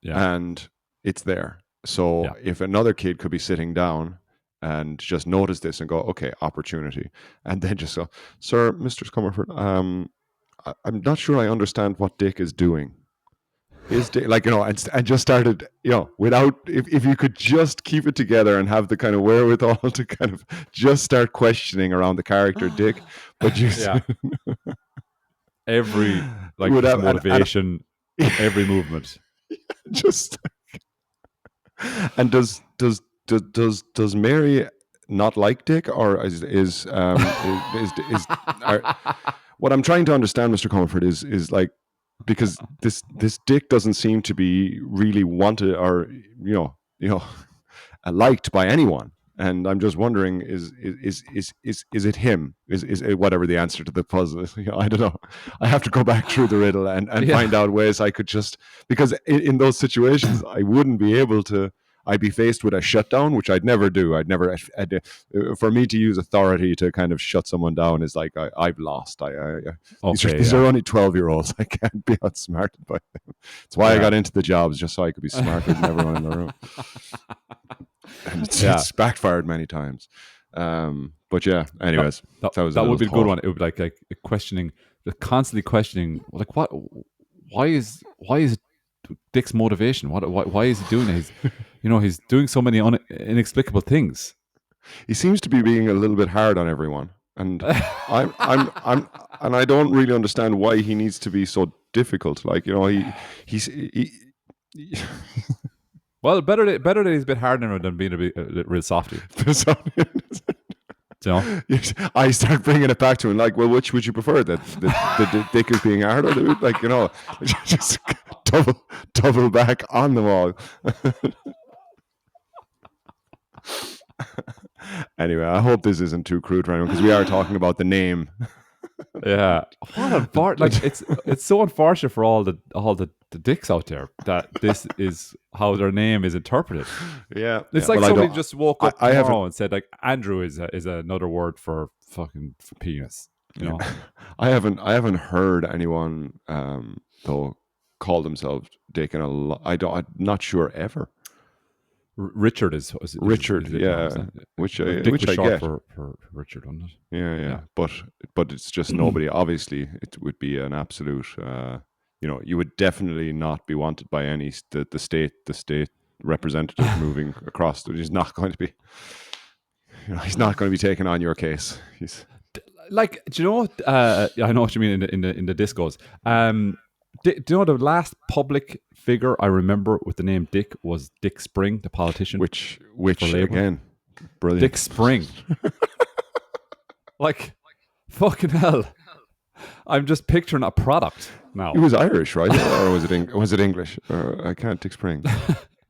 Yeah.
and it's there. So
Yeah.
if another kid could be sitting down and just notice this and go, okay, opportunity, and then just go, sir, Mr. Comerford, I'm not sure I understand what Dick is doing. Is Dick, like, and just started, without, if you could just keep it together and have the kind of wherewithal to kind of just start questioning around the character Dick, but you
Yeah. Every
would
his
have
motivation, every movement.
just and does Mary not like Dick, or what I'm trying to understand, Mr. Comerford, is like, because this Dick doesn't seem to be really wanted, or liked by anyone. And I'm just wondering, is it him? Is it whatever the answer to the puzzle is? I don't know. I have to go back through the riddle and
Yeah.
find out ways I could just, because in those situations I wouldn't be able to. I'd be faced with a shutdown, which I'd never do. For me to use authority to kind of shut someone down is like, I've lost. These are only 12-year-olds. I can't be outsmarted by them. That's why I got into the jobs, just so I could be smarter than everyone in the room. And it's backfired many times. But yeah, anyways,
that would be a good one. It would be like questioning, constantly questioning, like, why is Dick's motivation? Why is he doing it? He's doing so many inexplicable things.
He seems to be being a little bit hard on everyone, and I'm and I don't really understand why he needs to be so difficult. Like, he's.
Well, better that he's a bit harder than being a real softy.
I start bringing it back to him, like, well, which would you prefer? That the Dick is being hard, or like, just double back on the wall. Anyway, I hope this isn't too crude for anyone, because we are talking about the name.
Yeah, what it's so unfortunate for all the dicks out there that this is how their name is interpreted.
Yeah,
it's like somebody just woke up tomorrow and said, like, Andrew is another word for penis.
I haven't heard anyone though call themselves Dick in a lot. I'm not sure ever.
Richard is
Richard, which I get
for Richard, wasn't it?
Yeah. But it's just nobody. Obviously, it would be an absolute. You would definitely not be wanted by any the state representative moving across. He's not going to be. He's not going to be taking on your case. He's
like, do you know? I know what you mean in the discos. Do you know the last public figure I remember with the name Dick was Dick Spring, the politician?
Which again, brilliant.
Dick Spring. Like, fucking hell. I'm just picturing a product now.
He was Irish, right? Or was it English? I can't. Dick Spring.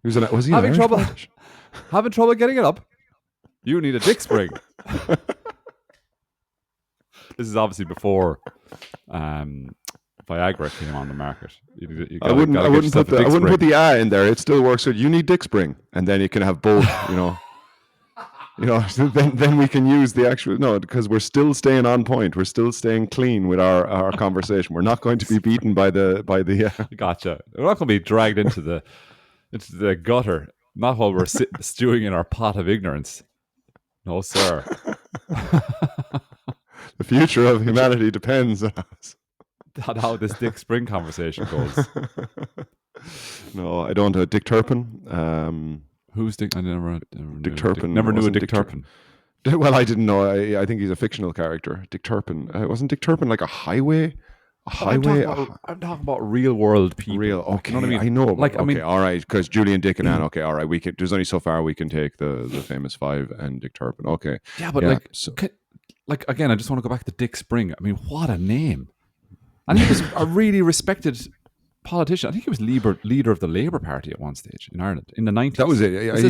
Was he having
trouble? Having trouble getting it up? You need a Dick Spring. This is obviously before Viagra came on the market.
I wouldn't put the "a" in there. It still works. So you need Dick Spring, and then you can have both. Then we can use the actual because we're still staying on point. We're still staying clean with our conversation. We're not going to be beaten by the.
Gotcha. We're not going to be dragged into the gutter. Not while we're stewing in our pot of ignorance. No, sir.
The future of humanity depends on us.
On how this Dick Spring conversation goes.
No, I don't. Dick Turpin.
Who's Dick? I never.
Dick Turpin.
Never knew a Dick Turpin.
Well, I didn't know. I think he's a fictional character. Dick Turpin. Wasn't Dick Turpin like a highway? I'm talking
about real world people.
Real. Okay.
You know what I mean?
I know.
Like,
okay. All right. Because Julian, Dick, and Anne. Okay. All right. We can. There's only so far we can take the famous five and Dick Turpin. Okay.
Yeah, but again, I just want to go back to Dick Spring. I mean, what a name! And he was a really respected politician. I think he was leader of the Labour Party at one stage in Ireland in the 90s.
That was it. Yes,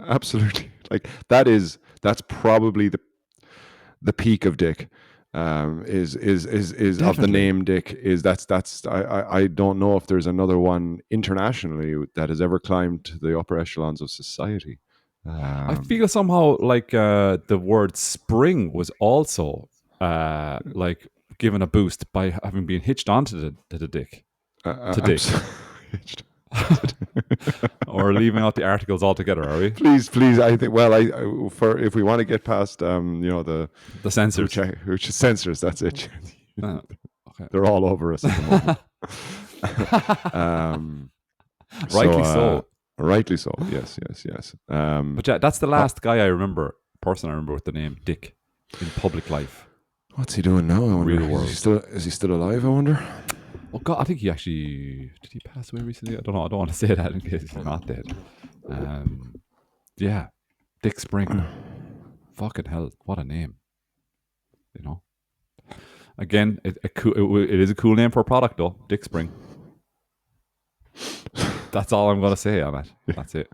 absolutely. Like that's probably the peak of Dick. Is Definitely. Of the name Dick is that's I don't know if there's another one internationally that has ever climbed to the upper echelons of society.
I feel somehow like the word spring was also like given a boost by having been hitched onto the dick. To Dick. We're leaving out the articles altogether, are we?
Please. I think. Well, for if we want to get past, the
The censors.
who censors. That's it.
Okay.
They're all over us at the moment.
Rightly so.
Rightly so. Yes.
But yeah, that's the last person I remember with the name Dick in public life.
What's he doing now? I wonder.
Real world.
Is he still alive? I wonder.
Oh God, I think he actually did. He pass away recently? I don't know. I don't want to say that in case he's not dead. Yeah, Dick Spring. Fucking hell, what a name! You know. Again, it is a cool name for a product, though. Dick Spring. That's all I'm going to say on it. That's it.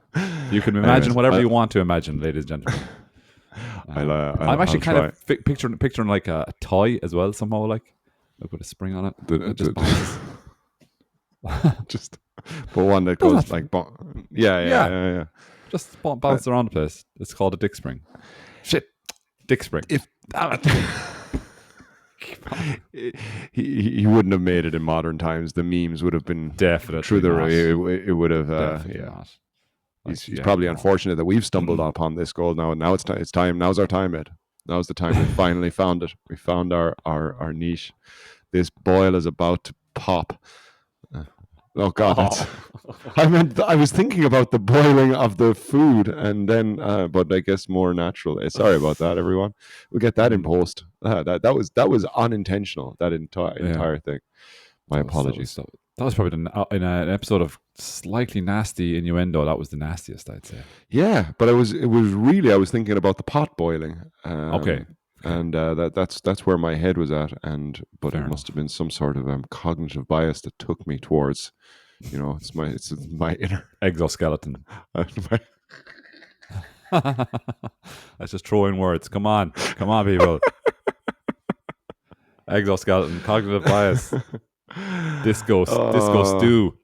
You can imagine whatever you want to imagine, ladies and gentlemen. I'm actually kind of picturing like a toy as well, somehow, like with a spring on it.
Just put one that goes like, yeah.
Just bounce around the place. It's called a Dick Spring. Shit, Dick Spring.
He wouldn't have made it in modern times. The memes would have been
definitely
through the it would have.
Not.
He's probably unfortunate that we've stumbled upon this goal now. Now it's time. Now's our time, Ed. Now's the time. We finally found it. We found our niche. This boil is about to pop. Oh God! I was thinking about the boiling of the food, and then, but I guess more natural. Sorry about that, everyone. We'll get that in post. That was unintentional. That entire thing. My apologies.
That was probably in an episode of slightly nasty innuendo. That was the nastiest, I'd say.
Yeah, but I was thinking about the pot boiling.
Okay.
And that's where my head was at, but
Fair
it must have been some sort of cognitive bias that took me towards, it's my inner
exoskeleton. Let's just throw in words. Come on, people. Exoskeleton, cognitive bias, disco stew.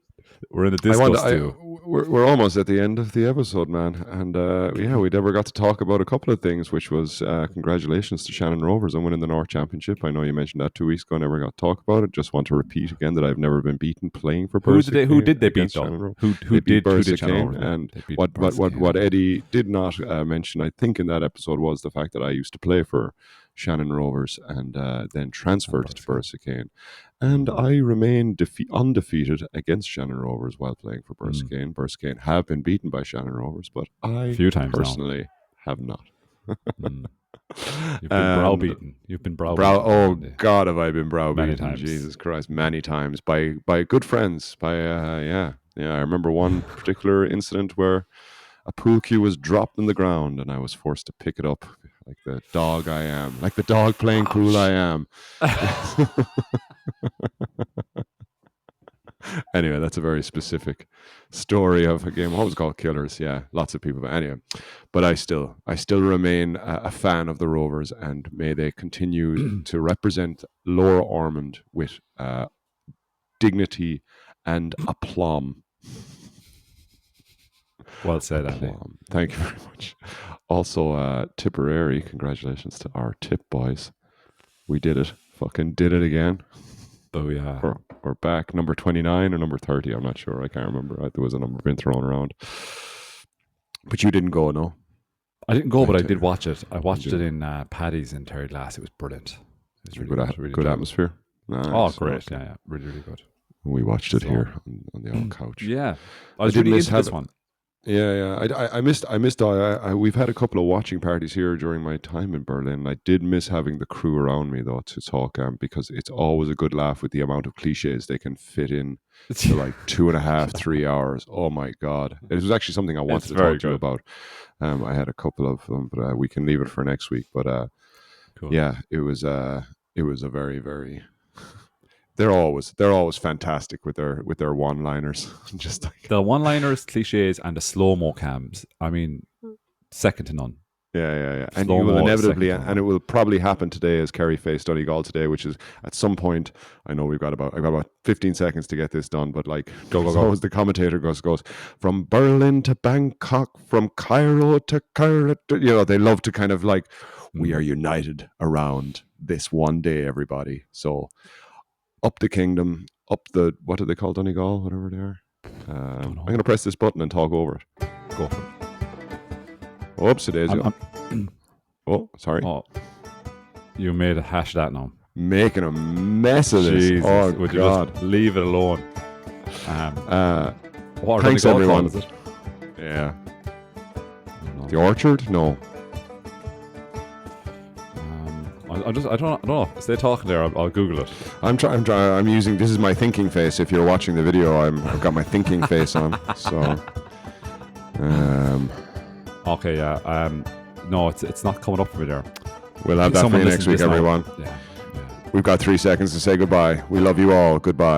We're in the disco stew.
We're almost at the end of the episode, man, and we never got to talk about a couple of things, which was congratulations to Shannon Rovers on winning the North Championship. I know you mentioned that 2 weeks ago. Never got to talk about it. Just want to repeat again that I've never been beaten playing for Bersa.
Who did they beat though? Who did Shannon Rovers?
And what Eddie did not mention, I think, in that episode was the fact that I used to play for Shannon Rovers and then transferred to Bersa. And I remain undefeated against Shannon Rovers while playing for Bersa. Bersa have been beaten by Shannon Rovers, but I personally have not.
You've been browbeaten.
Oh God, have I been browbeaten? Jesus Christ, many times by good friends. I remember one particular incident where a pool cue was dropped in the ground, and I was forced to pick it up like the dog I am, like the dog playing pool I am. Anyway, that's a very specific story of a game. What was it called? Killers. Yeah, lots of people. But anyway, but I still remain a fan of the Rovers, and may they continue to represent Lower Ormond with dignity and aplomb.
Well said, Andy.
Thank you very much. Also, Tipperary, congratulations to our Tip boys. We did it. Fucking did it again.
Oh yeah.
We're back. Number 29 or number 30, I'm not sure. I can't remember. There was a number being thrown around. But you didn't go, no?
I didn't go, but I did watch it. I watched it in Paddy's in Terry Glass. It was brilliant. It was really
good atmosphere. Nice.
Oh, great. Yeah. Really, really good.
We watched it here on the old couch.
Yeah. I was really into this one.
Yeah. I missed. We've had a couple of watching parties here during my time in Berlin. I did miss having the crew around me though to talk, because it's always a good laugh with the amount of cliches they can fit in to like 2.5, 3 hours. Oh my God! It was actually something I wanted to talk to you about. I had a couple of them, but we can leave it for next week. But cool. Yeah, it was a very, very. They're always fantastic with their one-liners. Just like
the one-liners, cliches, and the slow-mo cams. I mean, second to none.
Yeah. And you will inevitably, and it will probably happen today as Kerry faced Donegal today, which is at some point. I know I've got about 15 seconds to get this done, but like go. As the commentator goes from Berlin to Bangkok, from Cairo to Cairo. They love to kind of like, we are united around this one day, everybody. So. Up the kingdom, up the, what do they call Donegal? Whatever they are. I'm going to press this button and talk over it.
Go for it.
Oops, it is. Oh, sorry.
Oh, you made a hash of that now.
Making a mess of this.
Jesus,
Oh,
would
God.
you just leave it alone? What are
Thanks,
they called,
everyone.
is it?
Yeah.
No.
The orchard? No.
I don't know. Stay talking there. I'll Google it.
I'm using. This is my thinking face. If you're watching the video, I've got my thinking face on. So.
Okay. Yeah. No, it's not coming up for me there.
We'll have that for you next week, everyone.
Yeah.
We've got 3 seconds to say goodbye. We love you all. Goodbye.